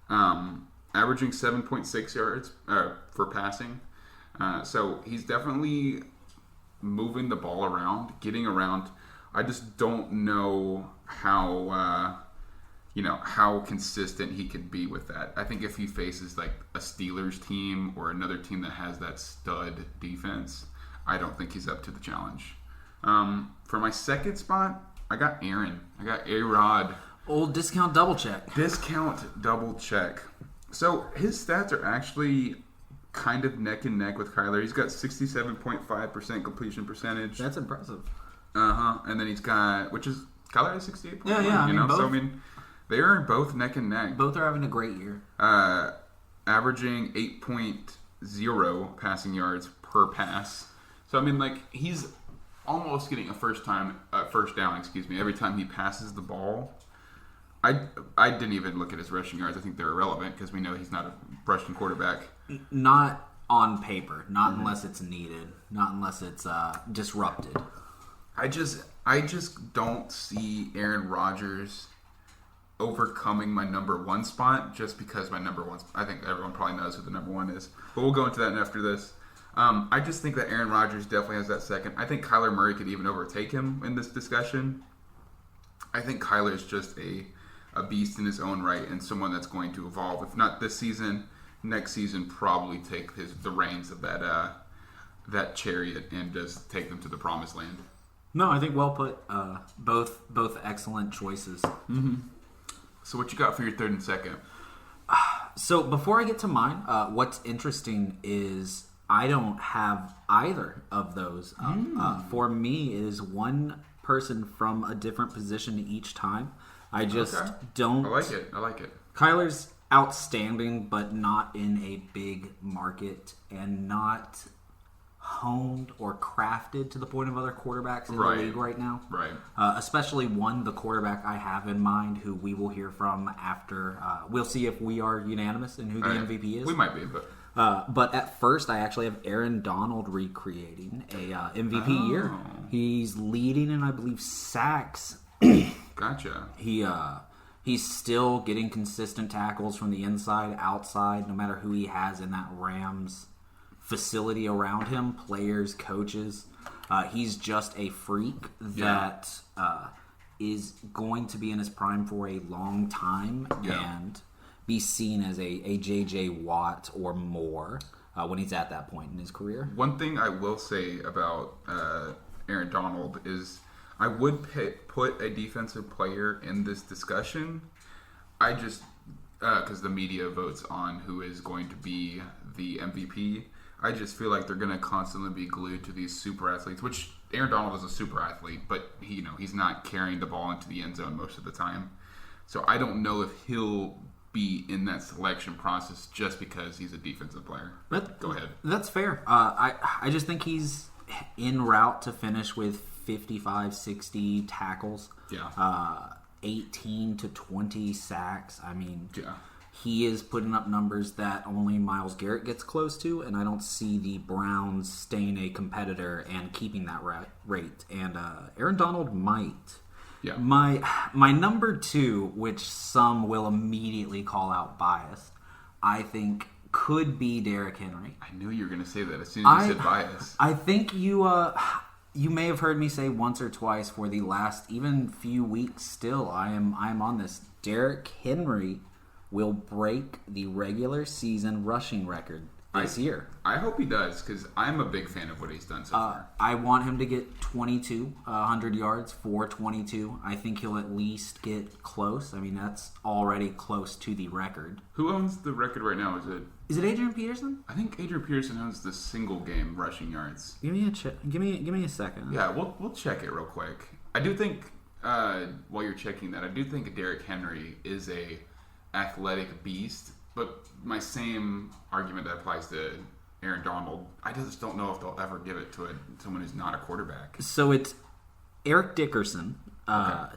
Averaging 7.6 yards for passing. So he's definitely moving the ball around, getting around. I just don't know how how consistent he can be with that. I think if he faces like a Steelers team or another team that has that stud defense, I don't think he's up to the challenge. For my second spot, I got Aaron. I got A-Rod. Old discount double check. Discount double check. So his stats are actually kind of neck and neck with Kyler. He's got 67.5% completion percentage. That's impressive. And then he's got, which is, Kyler has 68.1. Yeah. So, they are both neck and neck. Both are having a great year. Averaging 8.0 passing yards per pass. So, he's almost getting a first down, every time he passes the ball. I didn't even look at his rushing yards. I think they're irrelevant because we know he's not a rushing quarterback. Not on paper. Not unless it's needed. Not unless it's disrupted. I just don't see Aaron Rodgers overcoming my number one spot just because my number one. I think everyone probably knows who the number one is, but we'll go into that after this. I just think that Aaron Rodgers definitely has that second. I think Kyler Murray could even overtake him in this discussion. I think Kyler is just a beast in his own right and someone that's going to evolve. If not this season, next season probably take the reins of that chariot and just take them to the promised land. No, I think well put. Both excellent choices. Mm-hmm. So what you got for your third and second? So before I get to mine, what's interesting is I don't have either of those. For me, it is one person from a different position each time. I just don't. I like it. Kyler's outstanding, but not in a big market and not honed or crafted to the point of other quarterbacks in the league right now. Right. Especially the quarterback I have in mind, who we will hear from after. We'll see if we are unanimous in who the MVP is. We might be, but... But at first, I actually have Aaron Donald recreating a MVP year. He's leading in, I believe, sacks. Gotcha. He's still getting consistent tackles from the inside, outside, no matter who he has in that Rams facility around him, players, coaches. He's just a freak that is going to be in his prime for a long time and be seen as a J.J. Watt or more when he's at that point in his career. One thing I will say about Aaron Donald is I would put a defensive player in this discussion. I just, because the media votes on who is going to be the MVP, I just feel like they're going to constantly be glued to these super athletes, which Aaron Donald is a super athlete, but he's not carrying the ball into the end zone most of the time. So I don't know if he'll be in that selection process just because he's a defensive player. But go ahead. That's fair. I just think he's en route to finish with 55, 60 tackles. 18 to 20 sacks. He is putting up numbers that only Myles Garrett gets close to, and I don't see the Browns staying a competitor and keeping that rate. And Aaron Donald might. Yeah. My number two, which some will immediately call out biased, I think could be Derrick Henry. I knew you were going to say that as soon as you said bias. I think you may have heard me say once or twice for the last even few weeks still, I am on this. Derrick Henry will break the regular season rushing record this year. I hope he does, because I'm a big fan of what he's done so far. I want him to get 100 yards, 422. I think he'll at least get close. That's already close to the record. Who owns the record right now? Is it Adrian Peterson? I think Adrian Peterson owns the single game rushing yards. Give me a second. Yeah, we'll check it real quick. I do think while you're checking that, I do think Derrick Henry is a athletic beast, but my same argument that applies to Aaron Donald, I just don't know if they'll ever give it to someone who's not a quarterback. So it's Eric Dickerson,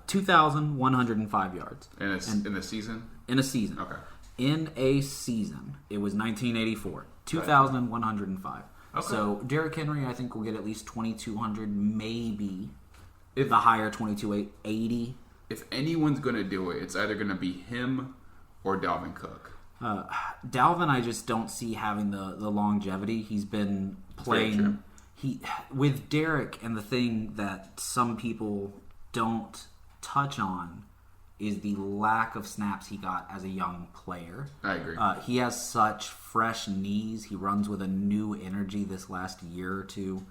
2,105 yards. In the season? In a season. Okay. In a season, it was 1984, 2,105. Okay. So Derrick Henry, I think, will get at least 2,200, maybe the higher 2,280. If anyone's going to do it, it's either going to be him or Dalvin Cook. Dalvin, I just don't see having the longevity. He's been playing with Derek, and the thing that some people don't touch on is the lack of snaps he got as a young player. I agree. He has such fresh knees. He runs with a new energy this last year or two.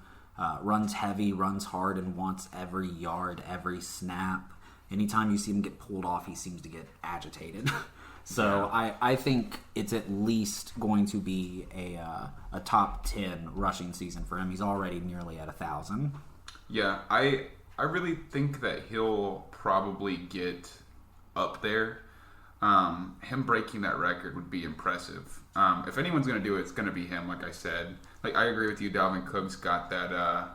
Runs heavy, runs hard, and wants every yard, every snap. Anytime you see him get pulled off, he seems to get agitated. So yeah. I think it's at least going to be a top 10 rushing season for him. He's already nearly at 1,000. Yeah, I really think that he'll probably get up there. Him breaking that record would be impressive. If anyone's going to do it, it's going to be him, like I said. Like, I agree with you, Dalvin Cook's got that,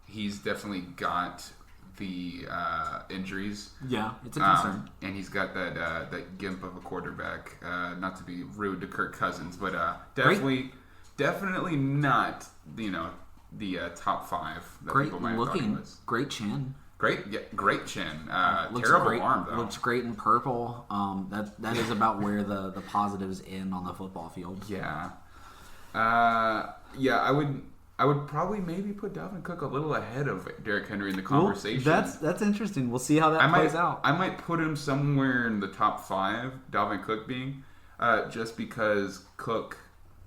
he's definitely got the injuries. Yeah, it's a concern. And he's got that gimp of a quarterback. Not to be rude to Kirk Cousins, but definitely not, the top 5 that great people might have looking, thought he was. Great chin. Great chin. Looks Terrible great, arm, though. Looks great in purple. That is about where the positives end on the football field. Yeah. I would probably maybe put Dalvin Cook a little ahead of Derrick Henry in the conversation. Well, that's interesting. We'll see how that plays out. I might put him somewhere in the top 5, Dalvin Cook being, just because Cook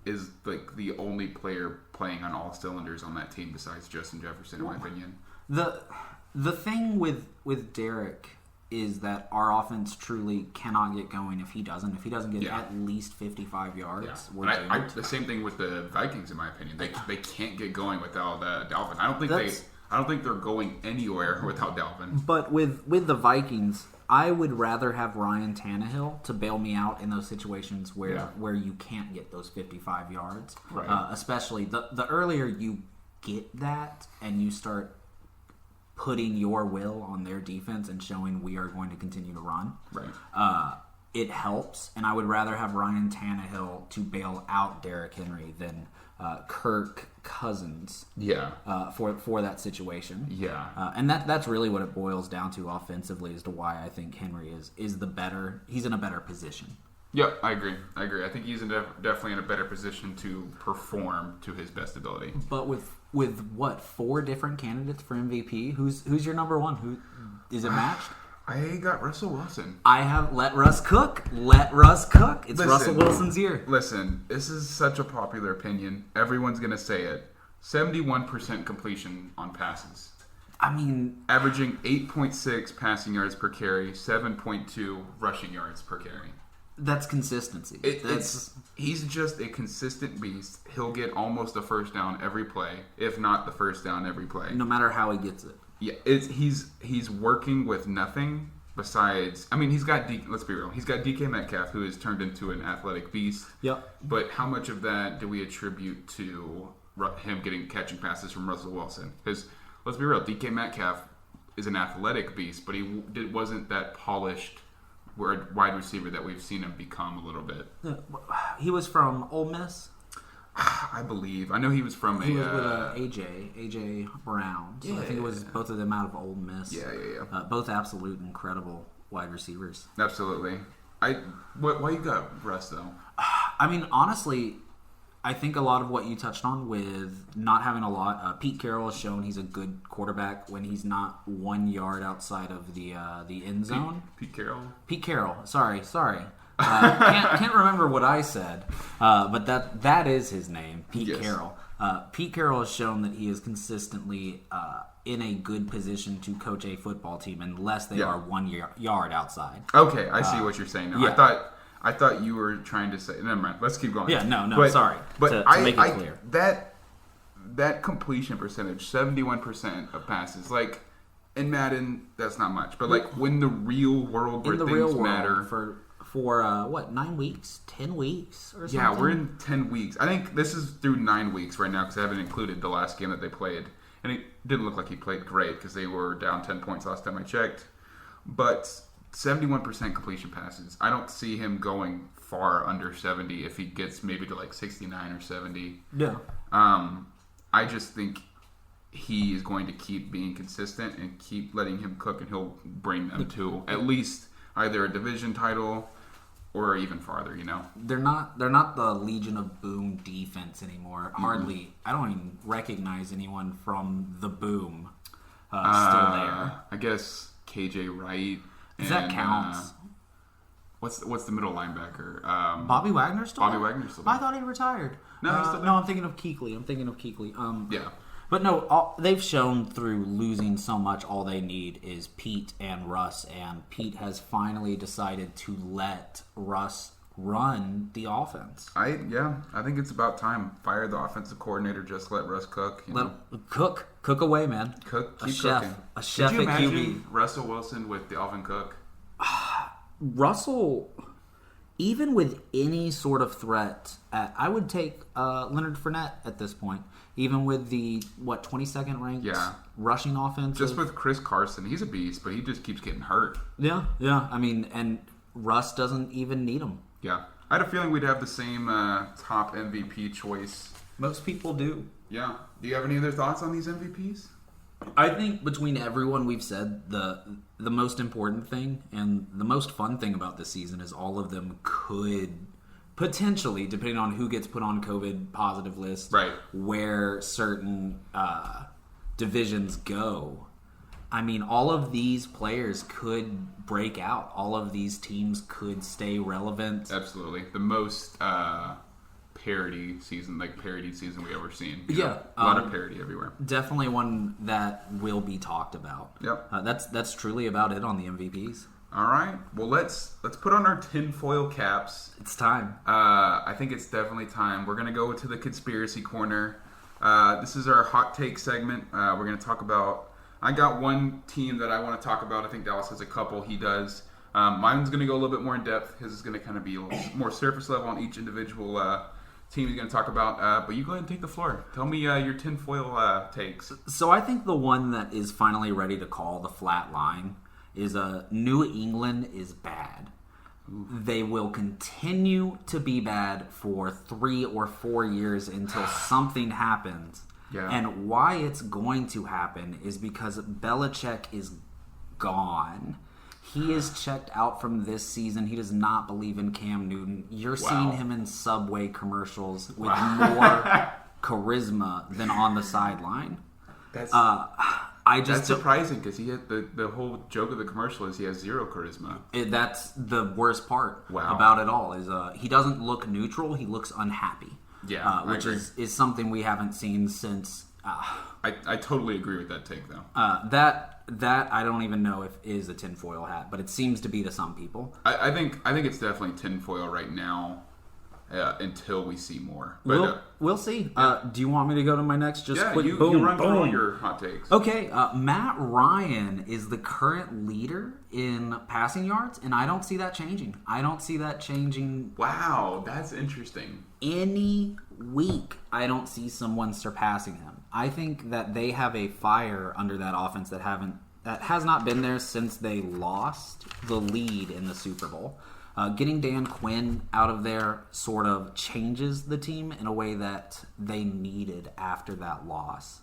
is like the only player playing on all cylinders on that team besides Justin Jefferson, in my opinion. The thing with Derrick is that our offense truly cannot get going if he doesn't get at least 55 yards. Yeah. The same thing with the Vikings, in my opinion. They can't get going without Dalvin. I don't think they're going anywhere without Dalvin. But with the Vikings, I would rather have Ryan Tannehill to bail me out in those situations where you can't get those 55 yards. Right. Especially the earlier you get that and you start putting your will on their defense and showing we are going to continue to run. Right. It helps, and I would rather have Ryan Tannehill to bail out Derrick Henry than Kirk Cousins. Yeah. For that situation. Yeah. And that's really what it boils down to offensively as to why I think Henry is the better. He's in a better position. Yep, I agree. I think he's definitely in a better position to perform to his best ability. But with what, 4 different candidates for MVP? Who's your number one? Who is it matched? I got Russell Wilson. I have let Russ cook. It's Russell Wilson's year. Listen, this is such a popular opinion. Everyone's gonna say it. 71% completion on passes. I mean, averaging 8.6 passing yards per carry, 7.2 rushing yards per carry. That's consistency. He's just a consistent beast. He'll get almost a first down every play, if not the first down every play. No matter how he gets it. Yeah, he's working with nothing besides. I mean, let's be real. He's got DK Metcalf, who has turned into an athletic beast. Yep. But how much of that do we attribute to him catching passes from Russell Wilson? Because let's be real, DK Metcalf is an athletic beast, but he wasn't that polished wide receiver that we've seen him become a little bit. He was from Ole Miss? I believe. I know he was from He was with AJ Brown. So I think it was both of them out of Ole Miss. Yeah. Both absolute incredible wide receivers. Absolutely. Why you got Russ, though? I mean, honestly, I think a lot of what you touched on with not having a lot. Pete Carroll has shown he's a good quarterback when he's not 1 yard outside of the end zone. Pete Carroll. Pete Carroll. Sorry. Can't remember what I said, but that is his name, Pete Carroll. Pete Carroll has shown that he is consistently in a good position to coach a football team unless they are 1 yard outside. Okay, I see what you're saying now. Yeah. I thought you were trying to say. Never mind. Let's keep going. Yeah, no, sorry. But to make it clear, that completion percentage, 71% of passes, like in Madden, that's not much. But like when the real world where things matter for what, 9 weeks, 10 weeks, or something. Yeah, we're in 10 weeks. I think this is through 9 weeks right now because I haven't included the last game that they played, and it didn't look like he played great because they were down 10 points last time I checked. But 71% completion passes. I don't see him going far under 70 if he gets maybe to like 69 or 70. Yeah. I just think he is going to keep being consistent and keep letting him cook, and he'll bring them to at least either a division title or even farther, They're not the Legion of Boom defense anymore. Mm-hmm. Hardly. I don't even recognize anyone from the Boom still there. I guess KJ Wright. That counts. What's the middle linebacker? Bobby Wagner's still Bobby Wagner's still there. I thought he retired. No, he's still there. No, I'm thinking of Kuechly. Yeah. But no, they've shown through losing so much, all they need is Pete and Russ, and Pete has finally decided to let Russ run the offense. I think it's about time. Fire the offensive coordinator. Just let Russ cook. Cook away, man. Keep a chef, cooking. A chef Could you at imagine QB. Russell Wilson with Dalvin Cook? Russell, even with any sort of threat, I would take Leonard Fournette at this point. Even with the 22nd ranked rushing offense. Just with Chris Carson, he's a beast, but he just keeps getting hurt. Yeah. I mean, and Russ doesn't even need him. Yeah. I had a feeling we'd have the same top MVP choice. Most people do. Yeah. Do you have any other thoughts on these MVPs? I think between everyone we've said, the most important thing and the most fun thing about this season is all of them could potentially, depending on who gets put on COVID positive list, right, where certain divisions go. I mean, all of these players could break out. All of these teams could stay relevant. Absolutely. The most parody season we ever seen. Yeah. A lot of parody everywhere. Definitely one that will be talked about. Yep. That's truly about it on the MVPs. All right. Well, let's put on our tinfoil caps. It's time. I think it's definitely time. We're going to go to the conspiracy corner. This is our hot take segment. We're going to talk about... I got one team that I want to talk about. I think Dallas has a couple. He does. Mine's going to go a little bit more in depth. His is going to kind of be a little more surface level on each individual team he's going to talk about. But you go ahead and take the floor. Tell me your tinfoil takes. So I think the one that is finally ready to call the flat line is New England is bad. Ooh. They will continue to be bad for 3 or 4 years until something happens. Yeah. And why it's going to happen is because Belichick is gone. He is checked out from this season. He does not believe in Cam Newton. You're seeing him in Subway commercials with more charisma than on the sideline. That's surprising because he had the whole joke of the commercial is he has zero charisma. That's the worst part Wow. about it all is he doesn't look neutral. He looks unhappy. Yeah, which is something we haven't seen since. I totally agree with that take though. That I don't even know if is a tinfoil hat, but it seems to be to some people. I think it's definitely tinfoil right now. Until we see more. But, we'll see. Yeah. Do you want me to go to my next? Just quick, you run through all your hot takes. Okay, Matt Ryan is the current leader in passing yards, and I don't see that changing. Wow, that's interesting. Any week, I don't see someone surpassing him. I think that they have a fire under that offense that has not been there since they lost the lead in the Super Bowl. Getting Dan Quinn out of there sort of changes the team in a way that they needed after that loss.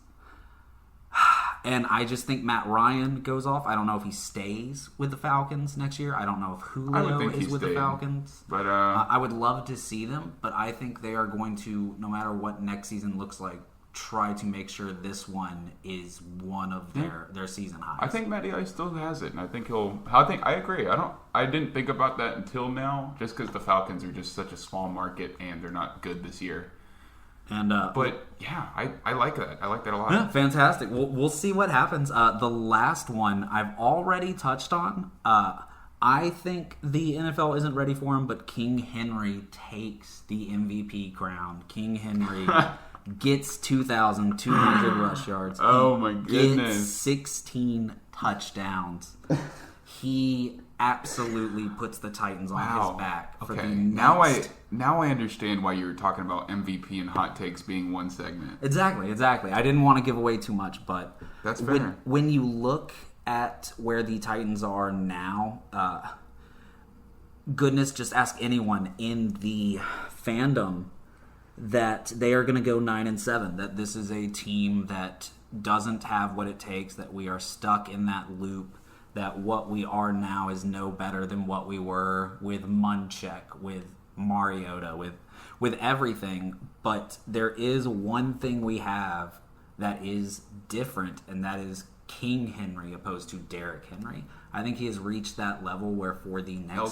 And I just think Matt Ryan goes off. I don't know if he stays with the Falcons next year. I don't know if Julio is with the Falcons. But I would love to see them, but I think they are going to, no matter what next season looks like, try to make sure this one is one of their season highs. I think Matty Ice still has it, and I think I agree. I didn't think about that until now, just because the Falcons are just such a small market and they're not good this year. And but yeah, I like that. I like that a lot. Yeah, fantastic. We'll see what happens. The last one I've already touched on. I think the NFL isn't ready for him, but King Henry takes the MVP crown. King Henry gets 2,200 rush yards. Oh my goodness. Gets 16 touchdowns. He absolutely puts the Titans on his back. For the next... Now I understand why you were talking about MVP and hot takes being one segment. Exactly. I didn't want to give away too much, but that's fair. When you look at where the Titans are now, goodness, just ask anyone in the fandom that they are going to go 9-7, that this is a team that doesn't have what it takes, that we are stuck in that loop, that what we are now is no better than what we were with Munchak, with Mariota, with everything. But there is one thing we have that is different, and that is King Henry opposed to Derrick Henry. I think he has reached that level where for the next El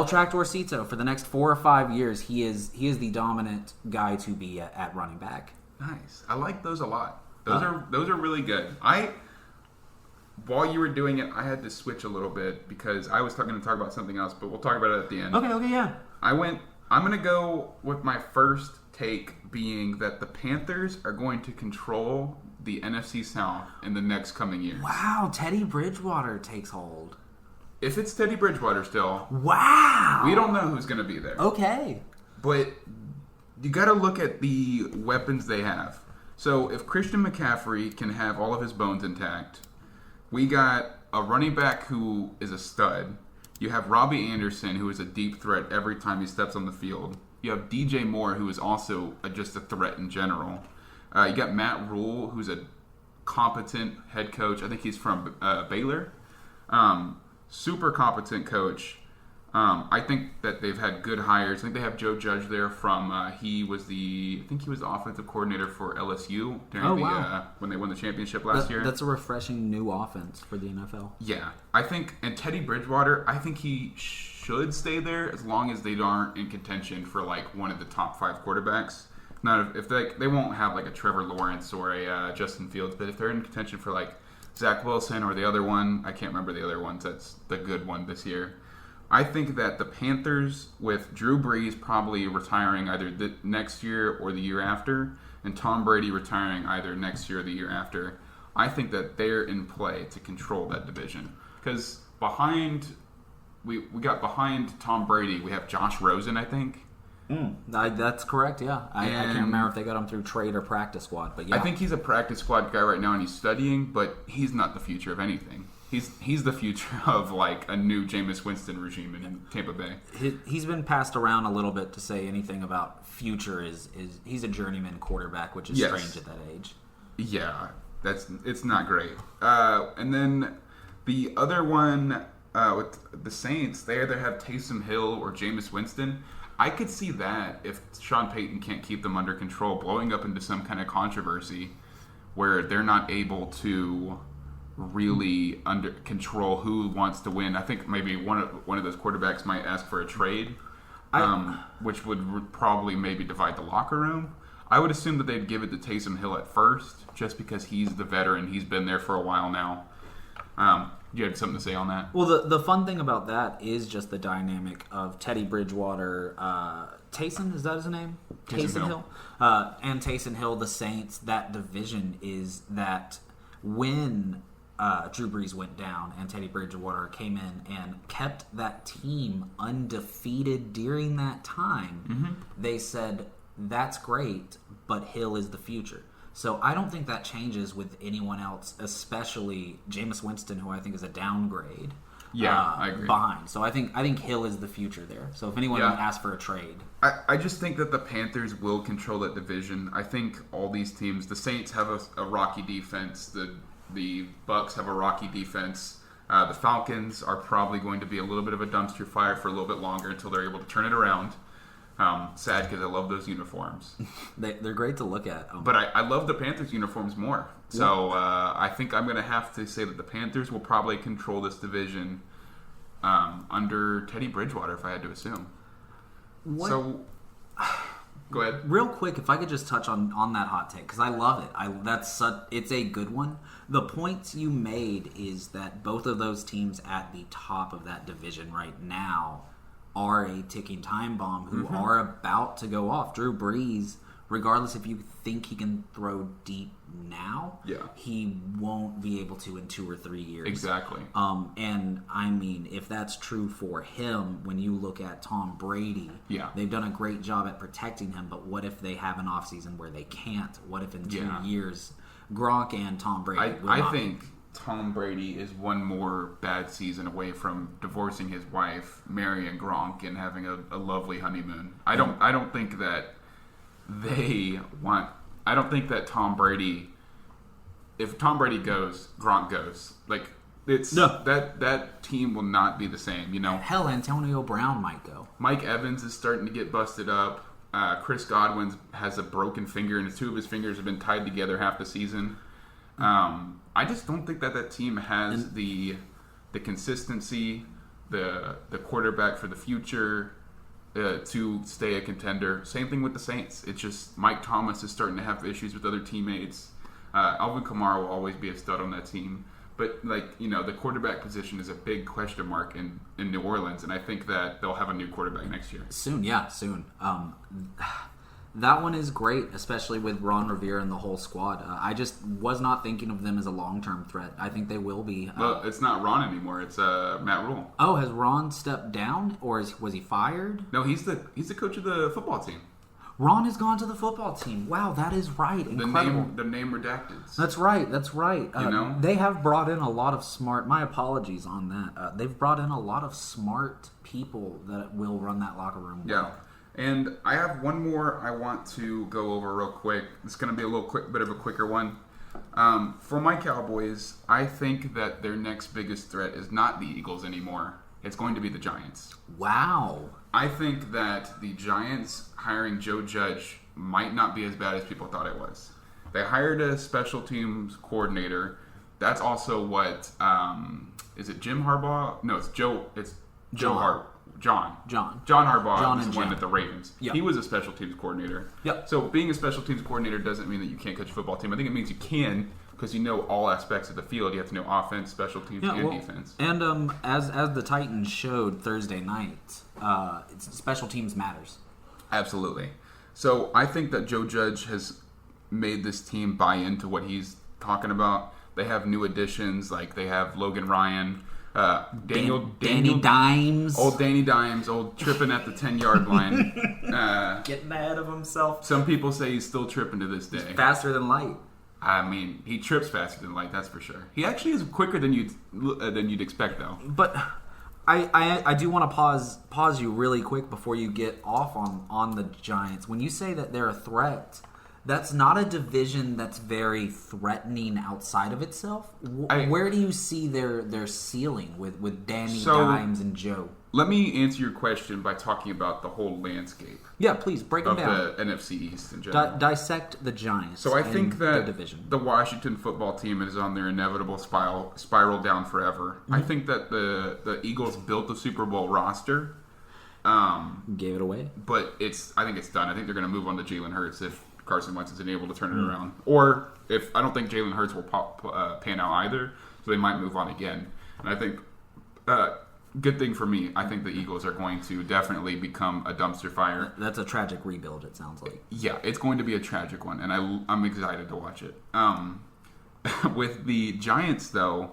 Tractorcito. For the next 4 or 5 years, he is the dominant guy to be at running back. Nice. I like those a lot. Those are really good. While you were doing it, I had to switch a little bit because I was going to talk about something else, but we'll talk about it at the end. Okay, yeah. I'm going to go with my first take being that the Panthers are going to control the NFC South in the next coming years. Wow, Teddy Bridgewater takes hold. If it's Teddy Bridgewater still. Wow. We don't know who's going to be there. Okay. But you got to look at the weapons they have. So if Christian McCaffrey can have all of his bones intact, we got a running back who is a stud. You have Robbie Anderson, who is a deep threat every time he steps on the field. You have DJ Moore, who is also just a threat in general. You got Matt Rule, who's a competent head coach. I think he's from Baylor. Super competent coach. I think that they've had good hires. I think they have Joe Judge there from he was the offensive coordinator for LSU during when they won the championship last year. That's a refreshing new offense for the NFL. Yeah. I think, and Teddy Bridgewater, I think he should stay there as long as they aren't in contention for like one of the top 5 quarterbacks. Not if they won't have like a Trevor Lawrence or a Justin Fields, but if they're in contention for like Zach Wilson or the other one, I can't remember the other ones. That's the good one this year. I think that the Panthers, with Drew Brees probably retiring either the next year or the year after, and Tom Brady retiring either next year or the year after, I think that they're in play to control that division. Because we got behind Tom Brady, we have Josh Rosen, I think. That's correct, yeah. I can't remember if they got him through trade or practice squad, but yeah. I think he's a practice squad guy right now, and he's studying, but he's not the future of anything. He's the future of like a new Jameis Winston regime in Tampa Bay. He's been passed around a little bit to say anything about future is he's a journeyman quarterback, which is strange at that age. Yeah, it's not great. And then the other one with the Saints, they either have Taysom Hill or Jameis Winston. I could see that if Sean Payton can't keep them under control, blowing up into some kind of controversy where they're not able to really under control who wants to win. I think maybe one of those quarterbacks might ask for a trade, which would probably maybe divide the locker room. I would assume that they'd give it to Taysom Hill at first, just because he's the veteran. He's been there for a while now. You had something to say on that? Well, the fun thing about that is just the dynamic of Teddy Bridgewater, Taysom, is that his name? Taysom Hill. And Taysom Hill, the Saints, that division is that when Drew Brees went down and Teddy Bridgewater came in and kept that team undefeated during that time, they said, that's great, but Hill is the future. So I don't think that changes with anyone else, especially Jameis Winston, who I think is a downgrade. Yeah, I agree. Behind. So I think Hill is the future there. So if anyone asks for a trade. I just think that the Panthers will control that division. I think all these teams, the Saints have a rocky defense, the Bucks have a rocky defense. The Falcons are probably going to be a little bit of a dumpster fire for a little bit longer until they're able to turn it around. Sad because I love those uniforms. They're great to look at. But I love the Panthers uniforms more. So I think I'm going to have to say that the Panthers will probably control this division under Teddy Bridgewater, if I had to assume. So, go ahead. Real quick, if I could just touch on that hot take, because I love it. It's a good one. The points you made is that both of those teams at the top of that division right now are a ticking time bomb who are about to go off. Drew Brees, regardless if you think he can throw deep now, he won't be able to in 2 or 3 years. Exactly. And I mean, if that's true for him, when you look at Tom Brady, they've done a great job at protecting him, but what if they have an offseason where they can't? What if in 2 years, Gronk and Tom Brady I think Tom Brady is one more bad season away from divorcing his wife, marrying Gronk, and having a lovely honeymoon. I don't think that I don't think that Tom Brady. If Tom Brady goes, Gronk goes. Like that team will not be the same. You know. Hell, Antonio Brown might go. Mike Evans is starting to get busted up. Chris Godwin has a broken finger, and 2 of his fingers have been tied together half the season. I just don't think that team has the consistency, the quarterback for the future to stay a contender. Same thing with the Saints. It's just Mike Thomas is starting to have issues with other teammates. Alvin Kamara will always be a stud on that team. But, the quarterback position is a big question mark in New Orleans, and I think that they'll have a new quarterback next year. Soon. That one is great, especially with Ron Rivera and the whole squad. I just was not thinking of them as a long-term threat. I think they will be. Well, it's not Ron anymore. It's Matt Rule. Oh, has Ron stepped down, or was he fired? No, he's the coach of the football team. Ron has gone to the football team. Wow, that is right. Incredible. The name redacted. That's right. They have brought in a lot of smart. My apologies on that. They've brought in a lot of smart people that will run that locker room well. Yeah. And I have one more I want to go over real quick. It's going to be a bit of a quicker one. For my Cowboys, I think that their next biggest threat is not the Eagles anymore. It's going to be the Giants. Wow. I think that the Giants hiring Joe Judge might not be as bad as people thought it was. They hired a special teams coordinator. That's also what is it Jim Harbaugh? No, it's Joe. It's Joe Harbaugh. John Harbaugh was the one at the Ravens. Yep. He was a special teams coordinator. Yep. So being a special teams coordinator doesn't mean that you can't coach a football team. I think it means you can because you know all aspects of the field. You have to know offense, special teams, and defense. And as the Titans showed Thursday night, special teams matters. Absolutely. So I think that Joe Judge has made this team buy into what he's talking about. They have new additions, like they have Logan Ryan. Danny Dimes. Old Danny Dimes, tripping at the 10-yard line. Getting ahead of himself. Some people say he's still tripping to this day. He's faster than light. I mean, he trips faster than light, that's for sure. He actually is quicker than you'd expect, though. But I do want to pause you really quick before you get off on the Giants. When you say that they're a threat, that's not a division that's very threatening outside of itself. Where do you see their ceiling with Danny Dimes and Joe? Let me answer your question by talking about the whole landscape. Yeah, please break them down. Of the NFC East in general. Dissect the Giants. So I think that the Washington football team is on their inevitable spiral down forever. Mm-hmm. I think that the Eagles built the Super Bowl roster. Gave it away. But I think it's done. I think they're going to move on to Jalen Hurts if Carson Wentz isn't able to turn it around. Or if I don't think Jalen Hurts will pan out either, so they might move on again. And I think, good thing for me, I think the Eagles are going to definitely become a dumpster fire. That's a tragic rebuild, it sounds like. Yeah, it's going to be a tragic one, and I'm excited to watch it. With the Giants, though,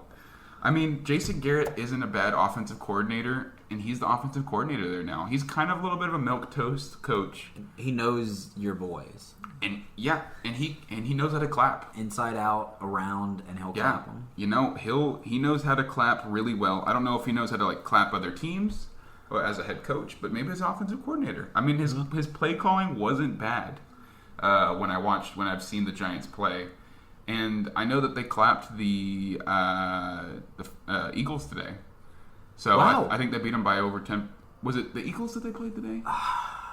I mean, Jason Garrett isn't a bad offensive coordinator, and he's the offensive coordinator there now. He's kind of a little bit of a milquetoast coach. He knows your boys. And he knows how to clap inside out, around, and he'll clap them. You know, he knows how to clap really well. I don't know if he knows how to clap other teams or as a head coach, but maybe as offensive coordinator. I mean, his play calling wasn't bad when I've seen the Giants play, and I know that they clapped the Eagles today. So wow. I think they beat them by over 10. Was it the Eagles that they played today?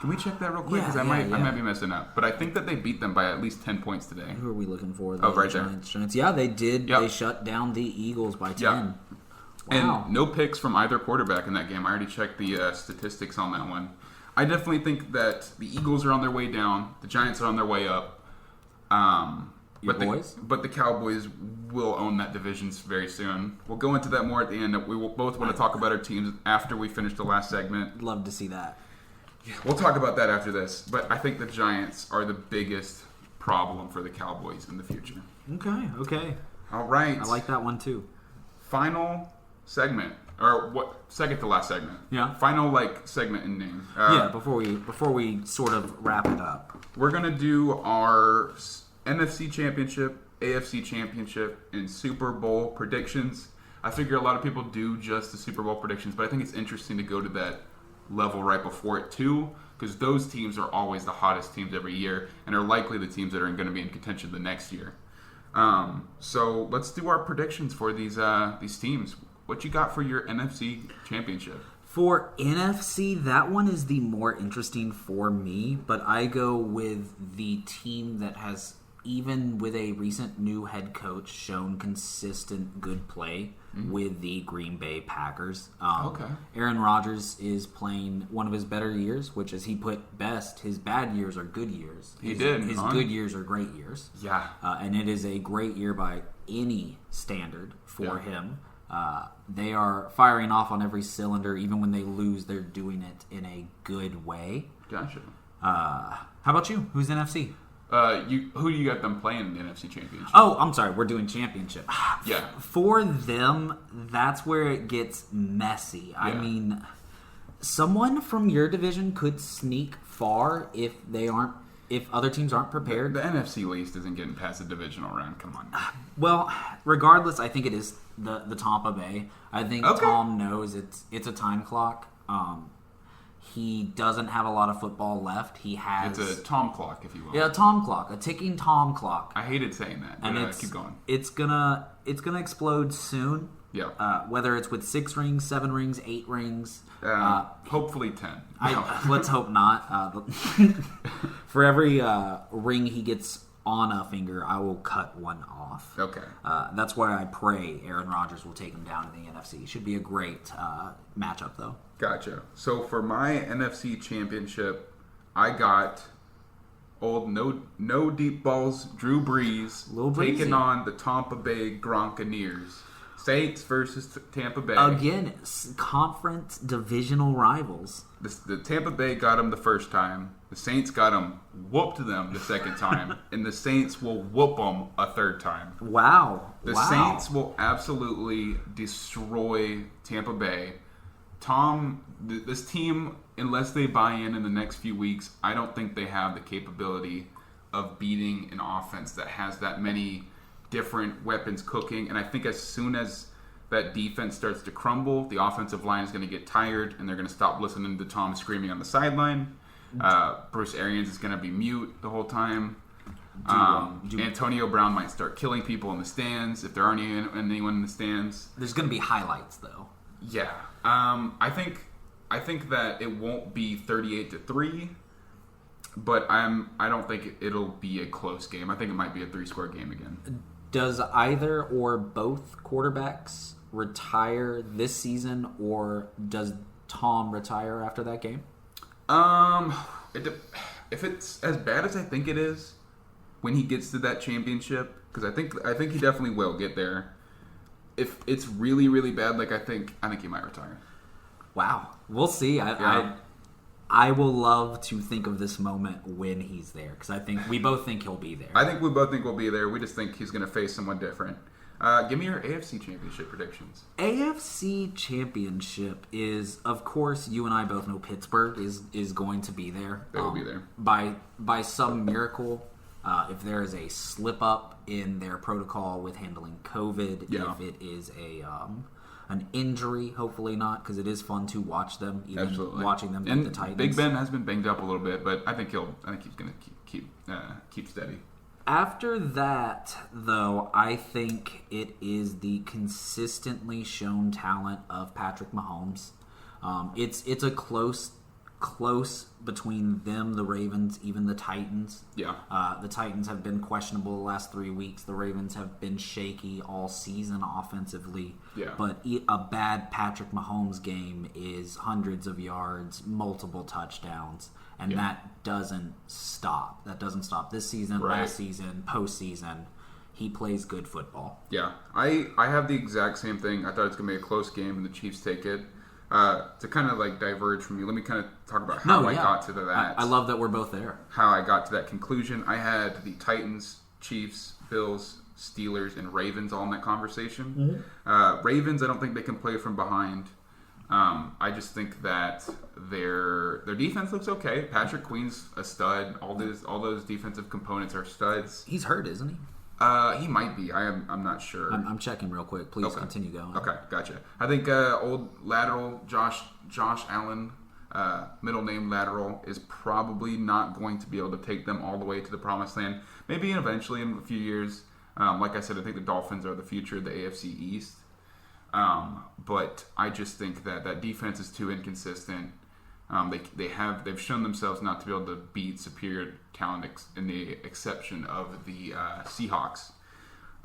Can we check that real quick? Because I might be messing up. But I think that they beat them by at least 10 points today. Who are we looking for? Right Giants. Yeah, they did. Yep. They shut down the Eagles by 10. Yep. Wow. And no picks from either quarterback in that game. I already checked the statistics on that one. I definitely think that the Eagles are on their way down. The Giants are on their way up. But the Cowboys will own that division very soon. We'll go into that more at the end. We will both want to talk about our teams after we finish the last segment. Love to see that. We'll talk about that after this. But I think the Giants are the biggest problem for the Cowboys in the future. Okay. All right. I like that one too. Final segment. Or what? Second to last segment. Yeah. Final segment and name. Before we sort of wrap it up. We're going to do our NFC Championship, AFC Championship, and Super Bowl predictions. I figure a lot of people do just the Super Bowl predictions, but I think it's interesting to go to that level right before it too, because those teams are always the hottest teams every year and are likely the teams that are going to be in contention the next year. So let's do our predictions for these teams. What you got for your NFC Championship? For NFC, that one is the more interesting for me, but I go with the team that has even with a recent new head coach, shown consistent good play with the Green Bay Packers. Aaron Rodgers is playing one of his better years, which, as he put best, his bad years are good years. His good years are great years. Yeah. And it is a great year by any standard for him. They are firing off on every cylinder. Even when they lose, they're doing it in a good way. Gotcha. How about you? Who's NFC? Who do you got them playing in the NFC Championship? Oh, I'm sorry. We're doing championship. Yeah. For them, that's where it gets messy. Yeah. I mean, someone from your division could sneak far if other teams aren't prepared. The NFC East isn't getting past the divisional round. Come on. Well, regardless, I think it is the Tampa Bay. I think Tom knows it's a time clock. He doesn't have a lot of football left. It's a Tom clock, if you will. Yeah, a Tom clock, a ticking Tom clock. I hated saying that, but keep going. It's gonna explode soon. Yeah. Whether it's with 6 rings, 7 rings, 8 rings. Hopefully 10. Let's hope not. For every ring he gets on a finger, I will cut one off. Okay. That's why I pray Aaron Rodgers will take him down in the NFC. Should be a great matchup, though. Gotcha. So for my NFC Championship, I got old no deep balls Drew Brees taking on the Tampa Bay Gronkaneers. Saints versus Tampa Bay. Again, conference divisional rivals. The Tampa Bay got them the first time. The Saints got them, whooped them the second time. And the Saints will whoop them a third time. Wow. The Saints will absolutely destroy Tampa Bay. This team, unless they buy in the next few weeks, I don't think they have the capability of beating an offense that has that many different weapons cooking. And I think as soon as that defense starts to crumble, the offensive line is going to get tired and they're going to stop listening to Tom screaming on the sideline. Bruce Arians is going to be mute the whole time. Antonio Brown might start killing people in the stands if there aren't anyone in the stands. There's going to be highlights, though. Yeah. I think that it won't be 38-3, but I don't think it'll be a close game. I think it might be a 3-score game again. Does either or both quarterbacks retire this season, or does Tom retire after that game? If it's as bad as I think it is, when he gets to that championship, because I think he definitely will get there. If it's really, really bad, I think he might retire. Wow, we'll see. I will love to think of this moment when he's there, because we both think he'll be there. I think we both think we'll be there. We just think he's going to face someone different. Give me your AFC Championship predictions. AFC Championship is, of course, you and I both know Pittsburgh is going to be there. They will be there. By some miracle, if there is a slip up in their protocol with handling COVID, if it is an injury, hopefully not, because it is fun to watch them. Even Absolutely. Watching them beat the Titans. Big Ben has been banged up a little bit, but I think he's going to keep steady. After that, though, I think it is the consistently shown talent of Patrick Mahomes. It's a close between them, the Ravens, even the Titans. Yeah. The Titans have been questionable the last 3 weeks. The Ravens have been shaky all season offensively. Yeah. But a bad Patrick Mahomes game is hundreds of yards, multiple touchdowns, and that doesn't stop. That doesn't stop this season, last season, postseason. He plays good football. Yeah. I have the exact same thing. I thought it's going to be a close game, and the Chiefs take it. To kind of diverge from you, let me kind of talk about how I got to that. I love that we're both there. How I got to that conclusion. I had the Titans, Chiefs, Bills, Steelers, and Ravens all in that conversation. Mm-hmm. Ravens, I don't think they can play from behind. I just think that their defense looks okay. Patrick Queen's a stud. All those defensive components are studs. He's hurt, isn't he? He might be. I'm not sure. I'm checking real quick. Please continue going. Okay, gotcha. I think old lateral Josh Allen, middle name lateral, is probably not going to be able to take them all the way to the promised land. Maybe eventually in a few years. Like I said, I think the Dolphins are the future of the AFC East. But I just think that defense is too inconsistent. They've shown themselves not to be able to beat superior talent in the exception of the Seahawks.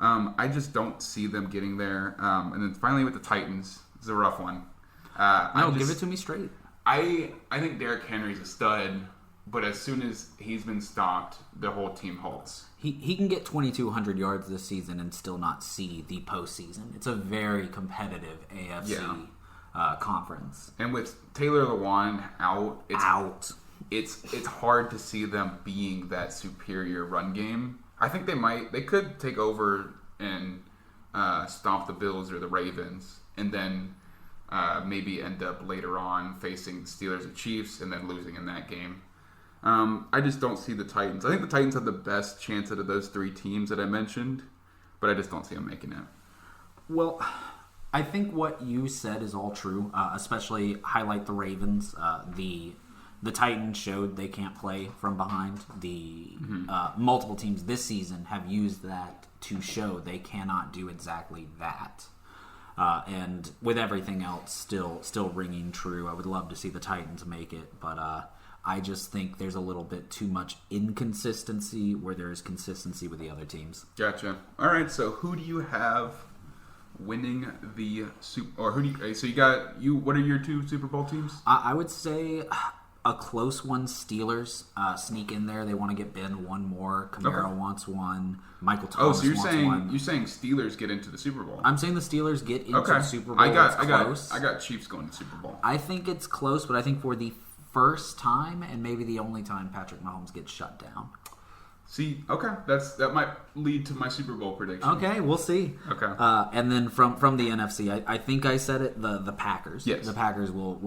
I just don't see them getting there. And then finally with the Titans, it's a rough one. Give it to me straight. I think Derrick Henry's a stud, but as soon as he's been stopped, the whole team halts. He can get 2,200 yards this season and still not see the postseason. It's a very competitive AFC conference. And with Taylor Lewan out, it's hard to see them being that superior run game. I think they could take over and stomp the Bills or the Ravens, and then maybe end up later on facing the Steelers or Chiefs and then losing in that game. I just don't see the Titans. I think the Titans have the best chance out of those three teams that I mentioned, but I just don't see them making it. Well, I think what you said is all true, especially highlight the Ravens. The Titans showed they can't play from behind. Multiple teams this season have used that to show they cannot do exactly that. And with everything else still ringing true, I would love to see the Titans make it, but I just think there's a little bit too much inconsistency where there is consistency with the other teams. Gotcha. All right, so who do you have winning the Super? Or who do you? So you got you. What are your two Super Bowl teams? I would say a close one. Steelers sneak in there. They want to get Ben one more. Kamara wants one. Michael Thomas. So you're wants saying one. you're saying Steelers get into the Super Bowl? I'm saying the Steelers get into the Super Bowl. I got Chiefs going to Super Bowl. I think it's close, but I think for the first time and maybe the only time Patrick Mahomes gets shut down. See, okay, that might lead to my Super Bowl prediction. Okay, we'll see. Okay, and then from the NFC, I think I said it. The Packers. Yes, the Packers will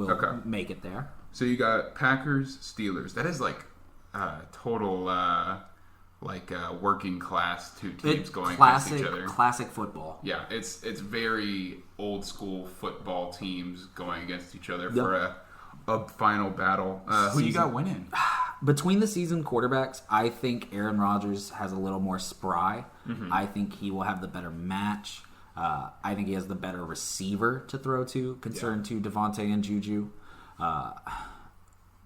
make it there. So you got Packers, Steelers. That is like total working class two teams going against each other. Classic football. Yeah, it's very old school football teams going against each other for a final battle. Who you got winning? Between the season quarterbacks, I think Aaron Rodgers has a little more spry. Mm-hmm. I think he will have the better match. I think he has the better receiver to throw to, concerned to Devontae and Juju.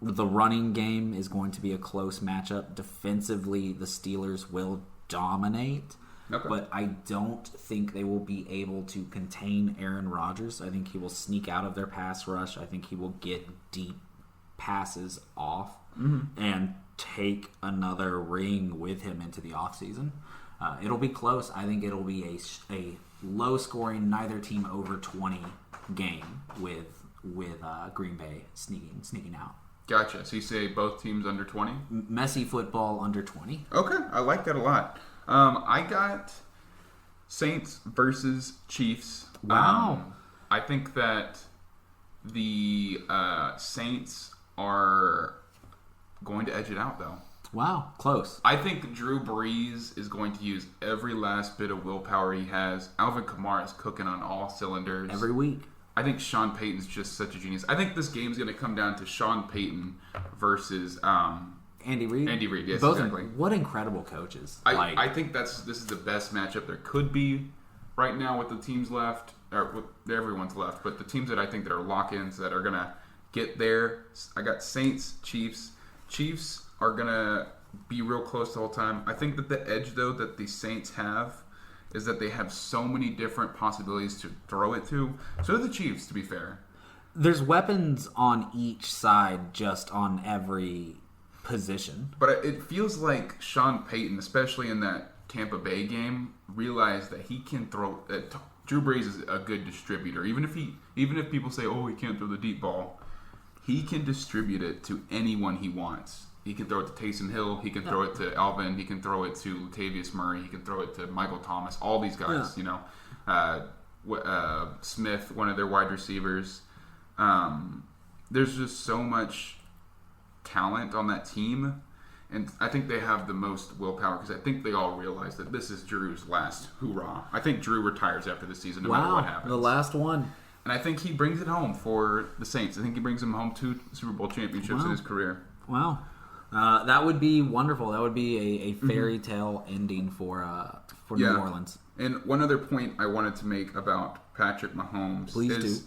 The running game is going to be a close matchup. Defensively, the Steelers will dominate. Okay. But I don't think they will be able to contain Aaron Rodgers. I think he will sneak out of their pass rush. I think he will get deep passes off and take another ring with him into the offseason. It'll be close. I think it'll be a low-scoring, neither team over 20 game with Green Bay sneaking out. Gotcha. So you say both teams under 20? Messy football under 20. Okay, I like that a lot. I got Saints versus Chiefs. Wow. I think that the Saints are going to edge it out, though. Wow, close. I think Drew Brees is going to use every last bit of willpower he has. Alvin Kamara is cooking on all cylinders. Every week. I think Sean Payton's just such a genius. I think this game's going to come down to Sean Payton versus Andy Reid. Andy Reid, yes, Both exactly. What incredible coaches. I think this is the best matchup there could be right now with the teams left, or with everyone's left, but the teams that I think that are lock-ins that are going to get there. I got Saints, Chiefs. Chiefs are going to be real close the whole time. I think that the edge, though, that the Saints have is that they have so many different possibilities to throw it to. So do the Chiefs, to be fair. There's weapons on each side, just on every position. But it feels like Sean Payton, especially in that Tampa Bay game, realized that he can throw. Drew Brees is a good distributor. Even if people say, "Oh, he can't throw the deep ball," he can distribute it to anyone he wants. He can throw it to Taysom Hill. He can throw it to Alvin. He can throw it to Latavius Murray. He can throw it to Michael Thomas. All these guys, Smith, one of their wide receivers. There's just so much talent on that team, and I think they have the most willpower because I think they all realize that this is Drew's last hoorah. I think Drew retires after the season, no matter what happens. The last one. And I think he brings it home for the Saints. I think he brings them home 2 Super Bowl championships in his career. Wow. That would be wonderful. That would be a fairy tale ending for New Orleans. And one other point I wanted to make about Patrick Mahomes is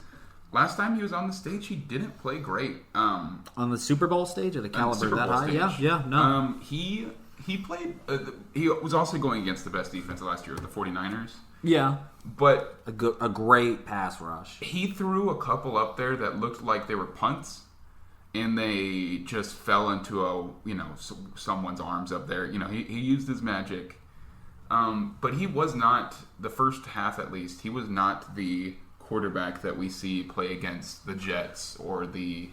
last time he was on the stage, he didn't play great. On the Super Bowl stage at a caliber that high? Stage. Yeah, no. He played... he was also going against the best defense last year with the 49ers. Yeah. But... A great pass rush. He threw a couple up there that looked like they were punts, and they just fell into someone's arms up there. He used his magic. But he was not, the first half at least, he was not the quarterback that we see play against the Jets or the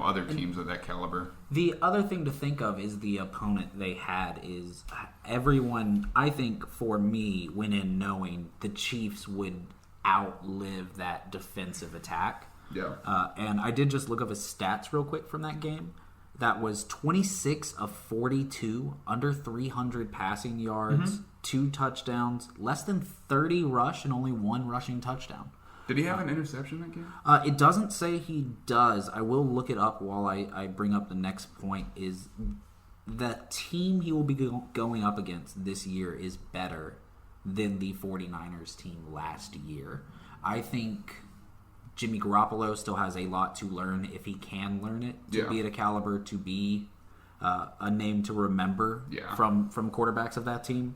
other teams of that caliber. The other thing to think of is the opponent they had is everyone, I think for me, went in knowing the Chiefs would outlive that defensive attack. Yeah. And I did just look up his stats real quick from that game. That was 26 of 42, under 300 passing yards, 2 touchdowns, less than 30 rush, and only 1 rushing touchdown. Did he have an interception that game? It doesn't say he does. I will look it up while I bring up the next point. Is the team he will be going up against this year is better than the 49ers team last year. I think Jimmy Garoppolo still has a lot to learn if he can learn it to be at a caliber to be a name to remember from quarterbacks of that team.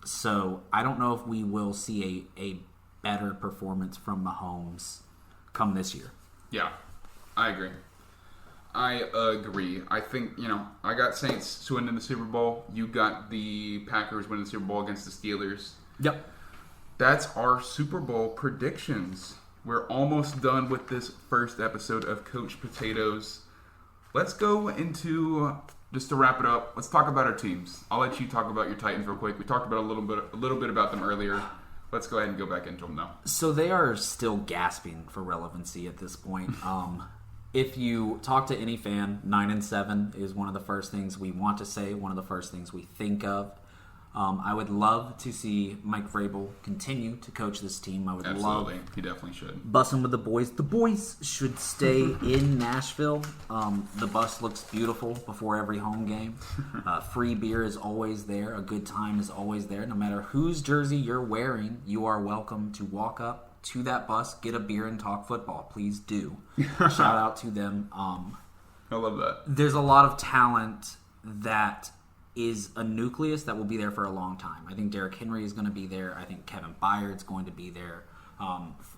So I don't know if we will see a better performance from Mahomes come this year. Yeah, I agree. I think, I got Saints to win in the Super Bowl. You got the Packers winning the Super Bowl against the Steelers. Yep. That's our Super Bowl predictions. We're almost done with this first episode of Coach Potatoes. Let's go into, just to wrap it up, let's talk about our teams. I'll let you talk about your Titans real quick. We talked about a little bit about them earlier. Let's go ahead and go back into them now. So they are still gasping for relevancy at this point. If you talk to any fan, 9-7 is one of the first things we want to say, one of the first things we think of. I would love to see Mike Vrabel continue to coach this team. I would Absolutely. He definitely should. Bussing with the boys. The boys should stay in Nashville. The bus looks beautiful before every home game. Free beer is always there. A good time is always there. No matter whose jersey you're wearing, you are welcome to walk up to that bus, get a beer, and talk football. Please do. Shout out to them. I love that. There's a lot of talent that is a nucleus that will be there for a long time. I think Derrick Henry is going to be there. I think Kevin Byard's going to be there.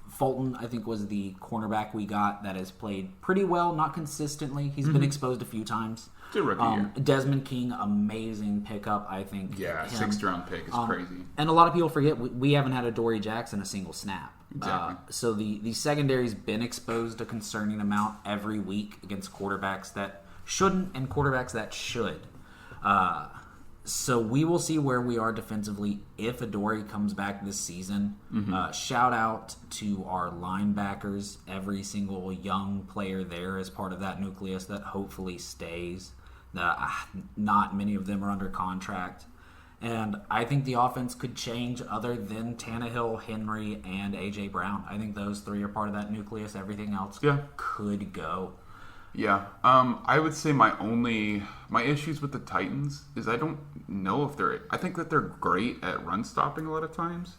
Fulton, I think, was the cornerback we got that has played pretty well, not consistently. He's been exposed a few times. It's a rookie year. Desmond King, amazing pickup, I think. Yeah, 6th round pick is crazy. And a lot of people forget we haven't had a Dory Jackson a single snap. Exactly. So the secondary's been exposed a concerning amount every week against quarterbacks that shouldn't and quarterbacks that should. So we will see where we are defensively if Adoree comes back this season. Shout out to our linebackers. Every single young player there is part of that nucleus that hopefully stays. Not many of them are under contract. And I think the offense could change other than Tannehill, Henry, and A.J. Brown. I think those 3 are part of that nucleus. Everything else could go. Yeah, I would say my issues with the Titans is I don't know if I think that they're great at run stopping a lot of times.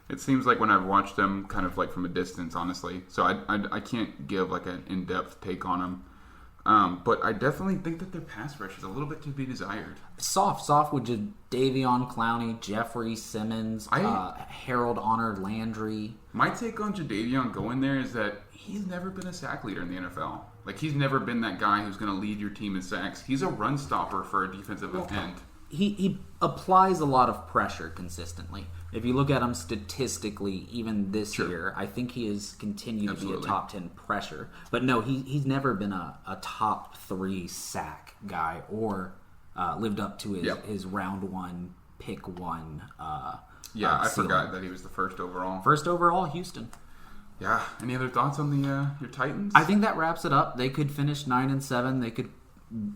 It seems like when I've watched them kind of like from a distance, honestly. So I can't give like an in-depth take on them. But I definitely think that their pass rush is a little bit to be desired. Soft with just Davion Clowney, Jeffrey Simmons, Harold Honor Landry. My take on Jadeveon going there is that he's never been a sack leader in the NFL. Like, he's never been that guy who's going to lead your team in sacks. He's a run stopper for a defensive end. He applies a lot of pressure consistently. If you look at him statistically, even this year, I think he has continued to be a top 10 pressure. But no, he's never been a top 3 sack guy or lived up to his round 1, pick 1. I forgot that he was the first overall. First overall, Houston. Yeah. Any other thoughts on your Titans? I think that wraps it up. They could finish 9-7. They could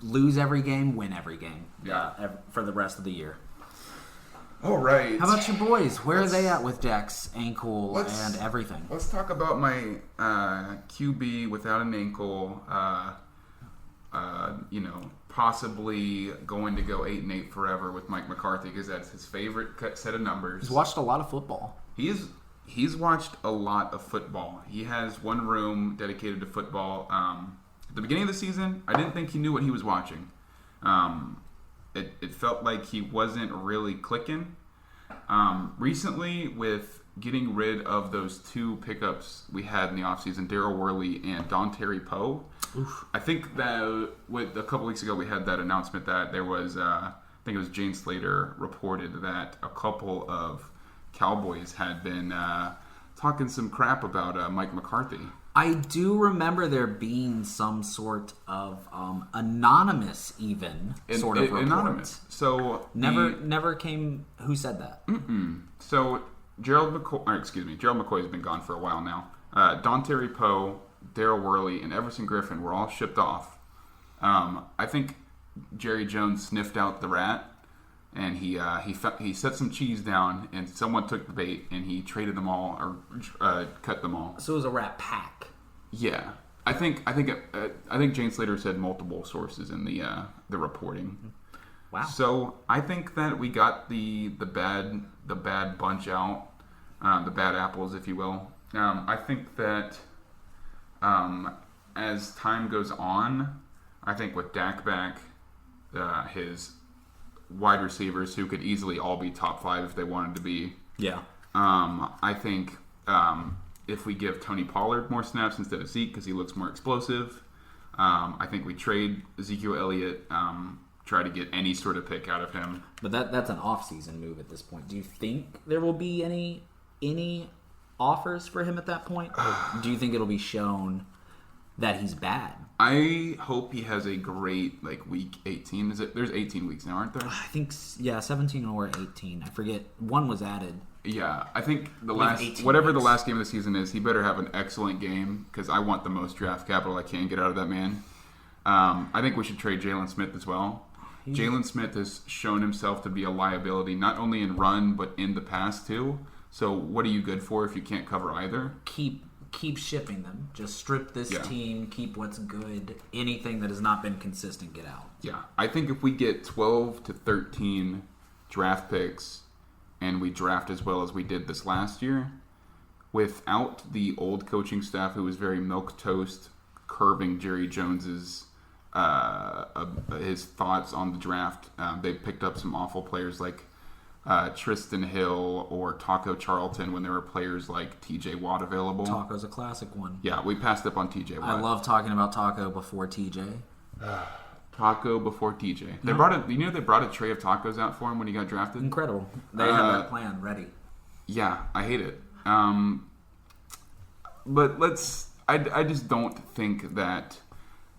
lose every game, win every game. For the rest of the year. All right. How about your boys? Where are they at with Dex, ankle, and everything? Let's talk about my QB without an ankle. Possibly going to go 8-8 forever with Mike McCarthy because that's his favorite set of numbers. He's watched a lot of football. He is he's watched a lot of football. He has one room dedicated to football. At the beginning of the season, I didn't think he knew what he was watching. It felt like he wasn't really clicking. Recently, with getting rid of those 2 pickups we had in the offseason, Daryl Worley and Don Terry Poe, I think that with a couple weeks ago we had that announcement that there was, I think it was Jane Slater reported that a couple of Cowboys had been talking some crap about Mike McCarthy. I do remember there being some sort of anonymous, even sort of report. Anonymous. So never came. Who said that? So Gerald McCoy has been gone for a while now. Don Terry Poe, Daryl Worley, and Everson Griffin were all shipped off. I think Jerry Jones sniffed out the rat, and he set some cheese down, and someone took the bait, and he traded them all or cut them all. So it was a rat pack. Yeah, I think Jane Slater said multiple sources in the reporting. Wow. So I think that we got the bad bunch out, the bad apples, if you will. I think that as time goes on, I think with Dak back, his wide receivers who could easily all be top 5 if they wanted to be. Yeah. I think if we give Tony Pollard more snaps instead of Zeke because he looks more explosive, I think we trade Ezekiel Elliott, try to get any sort of pick out of him. But that's an off-season move at this point. Do you think there will be any offers for him at that point? Or do you think it'll be shown that he's bad? I hope he has a great week 18. There's 18 weeks now, aren't there? I think 17 or 18. I forget. One was added. Yeah, I think the last game of the season is, he better have an excellent game because I want the most draft capital I can get out of that man. I think we should trade Jalen Smith as well. Jalen Smith has shown himself to be a liability not only in run but in the pass too. So what are you good for if you can't cover either? Keep shipping them. Just strip this team. Keep what's good. Anything that has not been consistent, get out. Yeah, I think if we get 12 to 13 draft picks and we draft as well as we did this last year, without the old coaching staff who was very milquetoast, curving Jerry Jones's his thoughts on the draft, they picked up some awful players like Tristan Hill or Taco Charlton when there were players like TJ Watt available. Taco's a classic one. Yeah, we passed up on TJ Watt. I love talking about Taco before TJ. Taco before TJ. They brought a tray of tacos out for him when he got drafted. Incredible. They had that plan ready. Yeah, I hate it. But I just don't think that,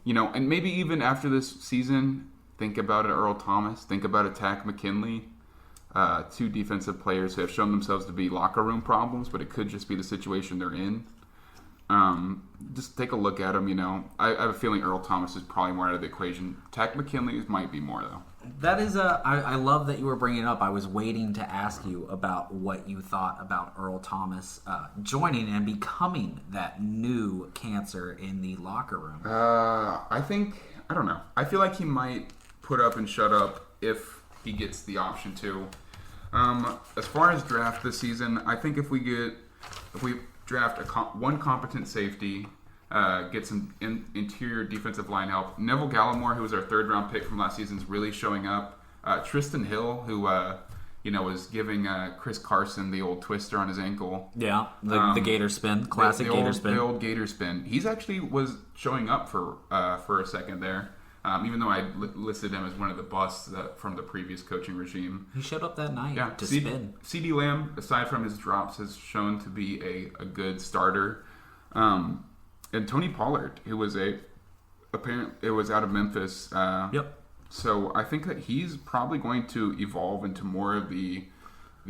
and maybe even after this season, think about an Earl Thomas, think about a Tack McKinley, 2 defensive players who have shown themselves to be locker room problems, but it could just be the situation they're in. Just take a look at them, I have a feeling Earl Thomas is probably more out of the equation. Tack McKinley might be more, though. That is I love that you were bringing it up. I was waiting to ask you about what you thought about Earl Thomas joining and becoming that new cancer in the locker room. I don't know. I feel like he might put up and shut up if he gets the option to. As far as draft this season, I think if we draft one competent safety, get some interior defensive line help. Neville Gallimore, who was our 3rd round pick from last season, is really showing up. Tristan Hill, who was giving Chris Carson the old twister on his ankle. Yeah, the gator spin, classic gator spin. The old gator spin. He's actually was showing up for a second there. Even though I listed him as one of the busts from the previous coaching regime. He showed up that night to spin. CeeDee Lamb, aside from his drops, has shown to be a good starter. And Tony Pollard, who was was out of Memphis. Yep. So I think that he's probably going to evolve into more of the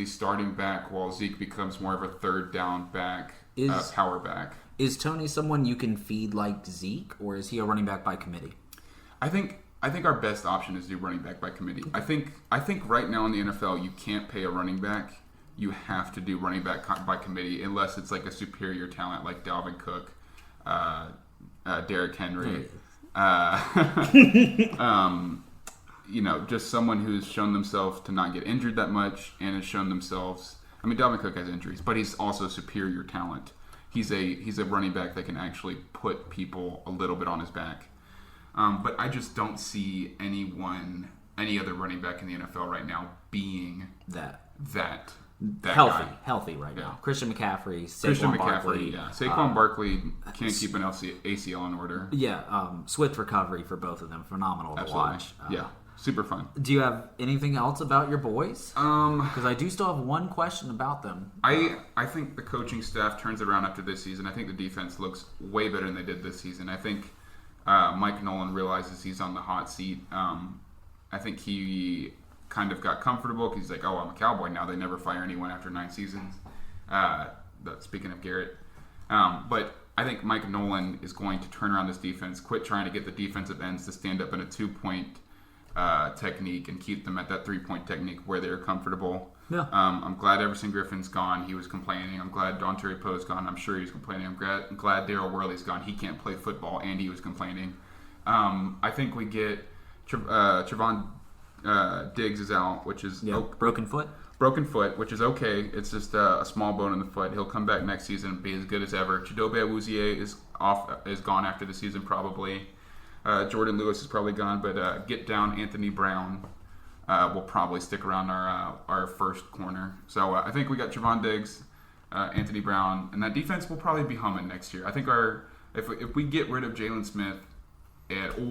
starting back while Zeke becomes more of a 3rd down back, power back. Is Tony someone you can feed like Zeke, or is he a running back by committee? I think our best option is to do running back by committee. I think right now in the NFL you can't pay a running back. You have to do running back by committee unless it's like a superior talent like Dalvin Cook, Derrick Henry. Just someone who's shown themselves to not get injured that much and has shown themselves I mean, Dalvin Cook has injuries, but he's also superior talent. He's a running back that can actually put people a little bit on his back. But I just don't see any other running back in the NFL right now being that healthy right now. Christian McCaffrey, Saquon Barkley. Yeah. Saquon Barkley can't keep an ACL in order. Yeah, swift recovery for both of them. Phenomenal to watch. Yeah, super fun. Do you have anything else about your boys? Because I do still have one question about them. I think the coaching staff turns it around after this season. I think the defense looks way better than they did this season. I think Mike Nolan realizes he's on the hot seat. I think he kind of got comfortable because he's like, oh, I'm a Cowboy now. They never fire anyone after 9 seasons. Speaking of Garrett. But I think Mike Nolan is going to turn around this defense, quit trying to get the defensive ends to stand up in a 2-point technique and keep them at that 3-point technique where they're comfortable. Yeah. I'm glad Everson Griffin's gone. He was complaining. I'm glad Dontarie Poe's gone. I'm sure he was complaining. I'm glad Darryl Worley's gone. He can't play football, and he was complaining. I think we get Trevon Diggs is out, which is broken foot. Broken foot, which is okay. It's just a small bone in the foot. He'll come back next season and be as good as ever. Chidobe Awuzie is gone after the season probably. Jordan Lewis is probably gone, but get down Anthony Brown will probably stick around our first corner. So I think we got Trevon Diggs, Anthony Brown, and that defense will probably be humming next year. I think if we get rid of Jalen Smith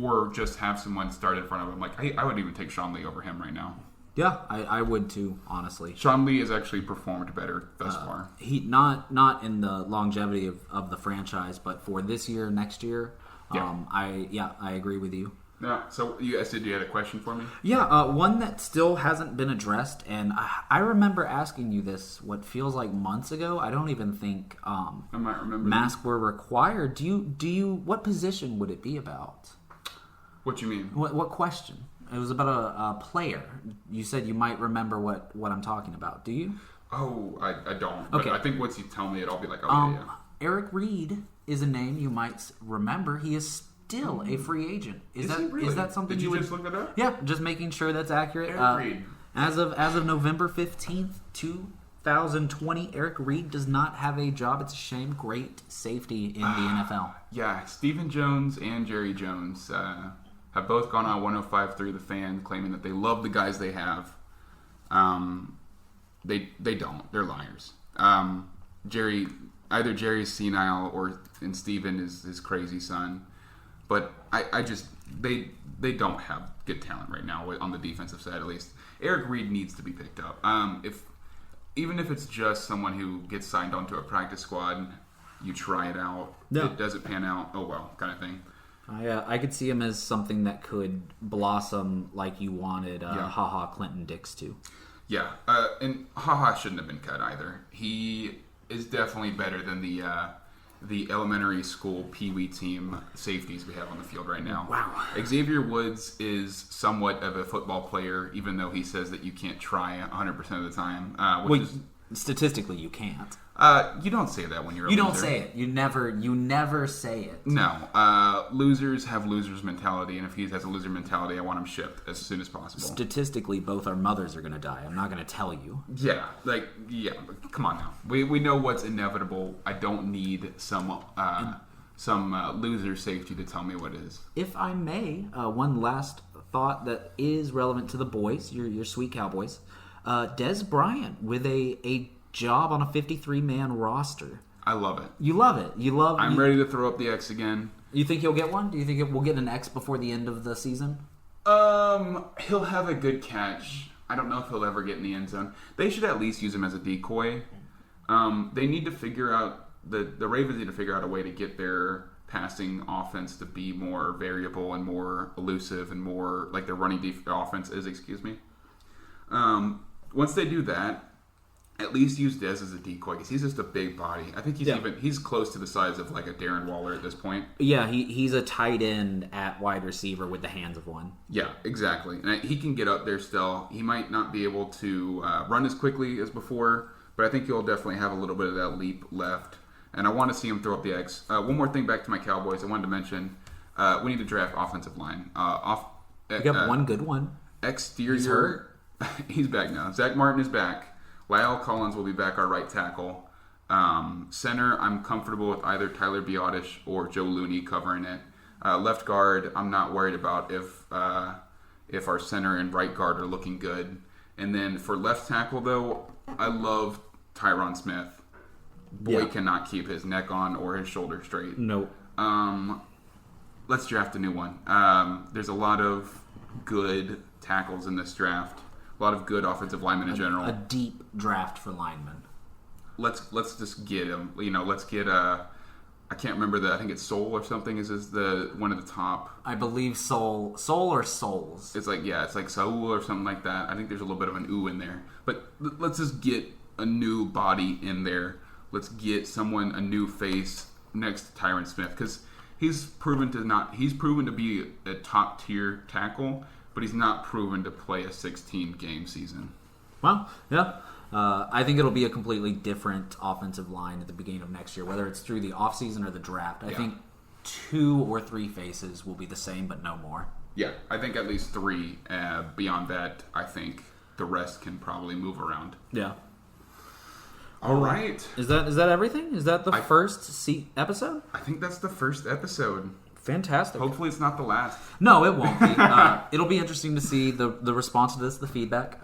or just have someone start in front of him, like I would even take Sean Lee over him right now. Yeah, I would too, honestly. Sean Lee has actually performed better thus far. He not in the longevity of the franchise, but for this year, next year, I agree with you. Yeah. So you said you had a question for me? Yeah, one that still hasn't been addressed, and I remember asking you this what feels like months ago. I don't even think I might remember masks were required. Do you? What position would it be about? What you mean? What question? It was about a player. You said you might remember what I'm talking about. Do you? Oh, I don't. Okay. But I think once you tell me it, I'll be like, oh, yeah. Eric Reed is a name you might remember. He is still a free agent. Is that something Did you would just look that up? Yeah, just making sure that's accurate. Eric Reed. As of November 15th, 2020, Eric Reed does not have a job. It's a shame. Great safety in the NFL. Yeah, Stephen Jones and Jerry Jones have both gone on 105.3 The Fan, claiming that they love the guys they have. They don't. They're liars. Either Jerry's senile and Stephen is his crazy son. But they don't have good talent right now on the defensive side, at least. Eric Reed needs to be picked up. Even if it's just someone who gets signed onto a practice squad, you try it out. Yeah. It doesn't pan out. Oh well, kind of thing. I could see him as something that could blossom like you wanted HaHa Clinton Dix to. Yeah, and HaHa shouldn't have been cut either. He is definitely better than the elementary school peewee team safeties we have on the field right now. Wow. Xavier Woods is somewhat of a football player, even though he says that you can't try 100% of the time. Statistically, you can't. You don't say that when you're a loser. You don't say it. You never say it. No. Losers have losers mentality, and if he has a loser mentality, I want him shipped as soon as possible. Statistically, both our mothers are going to die. I'm not going to tell you. Yeah. But come on now. We know what's inevitable. I don't need some loser safety to tell me what is. If I may, one last thought that is relevant to the boys, your sweet Cowboys. Des Bryant with a job on a 53-man roster. I love it. You love it. I'm ready to throw up the X again. You think he'll get one? Do you think we'll get an X before the end of the season? He'll have a good catch. I don't know if he'll ever get in the end zone. They should at least use him as a decoy. They need to figure out the Ravens need to figure out a way to get their passing offense to be more variable and more elusive and more like their running offense is. Excuse me. Once they do that, at least use Dez as a decoy because he's just a big body. I think he's close to the size of like a Darren Waller at this point. Yeah, he's a tight end at wide receiver with the hands of one. Yeah, exactly. And he can get up there still. He might not be able to run as quickly as before, but I think he'll definitely have a little bit of that leap left. And I want to see him throw up the X. One more thing back to my Cowboys. I wanted to mention we need to draft offensive line. We got one good one. Exterior. He's hurt. He's back now. Zach Martin is back. Lyle Collins will be back, our right tackle. Center, I'm comfortable with either Tyler Biotish or Joe Looney covering it. Left guard, I'm not worried about if our center and right guard are looking good. And then for left tackle, though, I love Tyron Smith. Boy cannot keep his neck on or his shoulder straight. Nope. Let's draft a new one. There's a lot of good tackles in this draft. A lot of good offensive linemen in general. A deep draft for linemen. Let's just get him. Let's get I can't remember I think it's Soul or something is the one of the top. I believe Soul or Souls. It's like Saul or something like that. I think there's a little bit of an ooh in there. But let's just get a new body in there. Let's get a new face next to Tyron Smith, because he's proven to be a top tier tackle, but he's not proven to play a 16 game season. Well, yeah. I think it'll be a completely different offensive line at the beginning of next year, whether it's through the offseason or the draft. I think 2 or 3 faces will be the same, but no more. Yeah, I think at least 3. Beyond that, I think the rest can probably move around. Yeah. All right. Is that everything? Is that the first episode? I think that's the first episode. Fantastic. Hopefully it's not the last. No, it won't be. It'll be interesting to see the response to this, the feedback.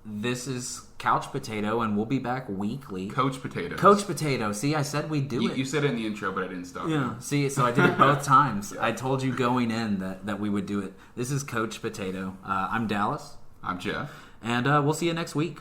This is Couch Potato, and we'll be back weekly. Coach Potato. Coach Potato. See, I said we'd do it. You said it in the intro, but I didn't stop. Yeah. See, so I did it both times. I told you going in that we would do it. This is Coach Potato. I'm Dallas. I'm Jeff. And we'll see you next week.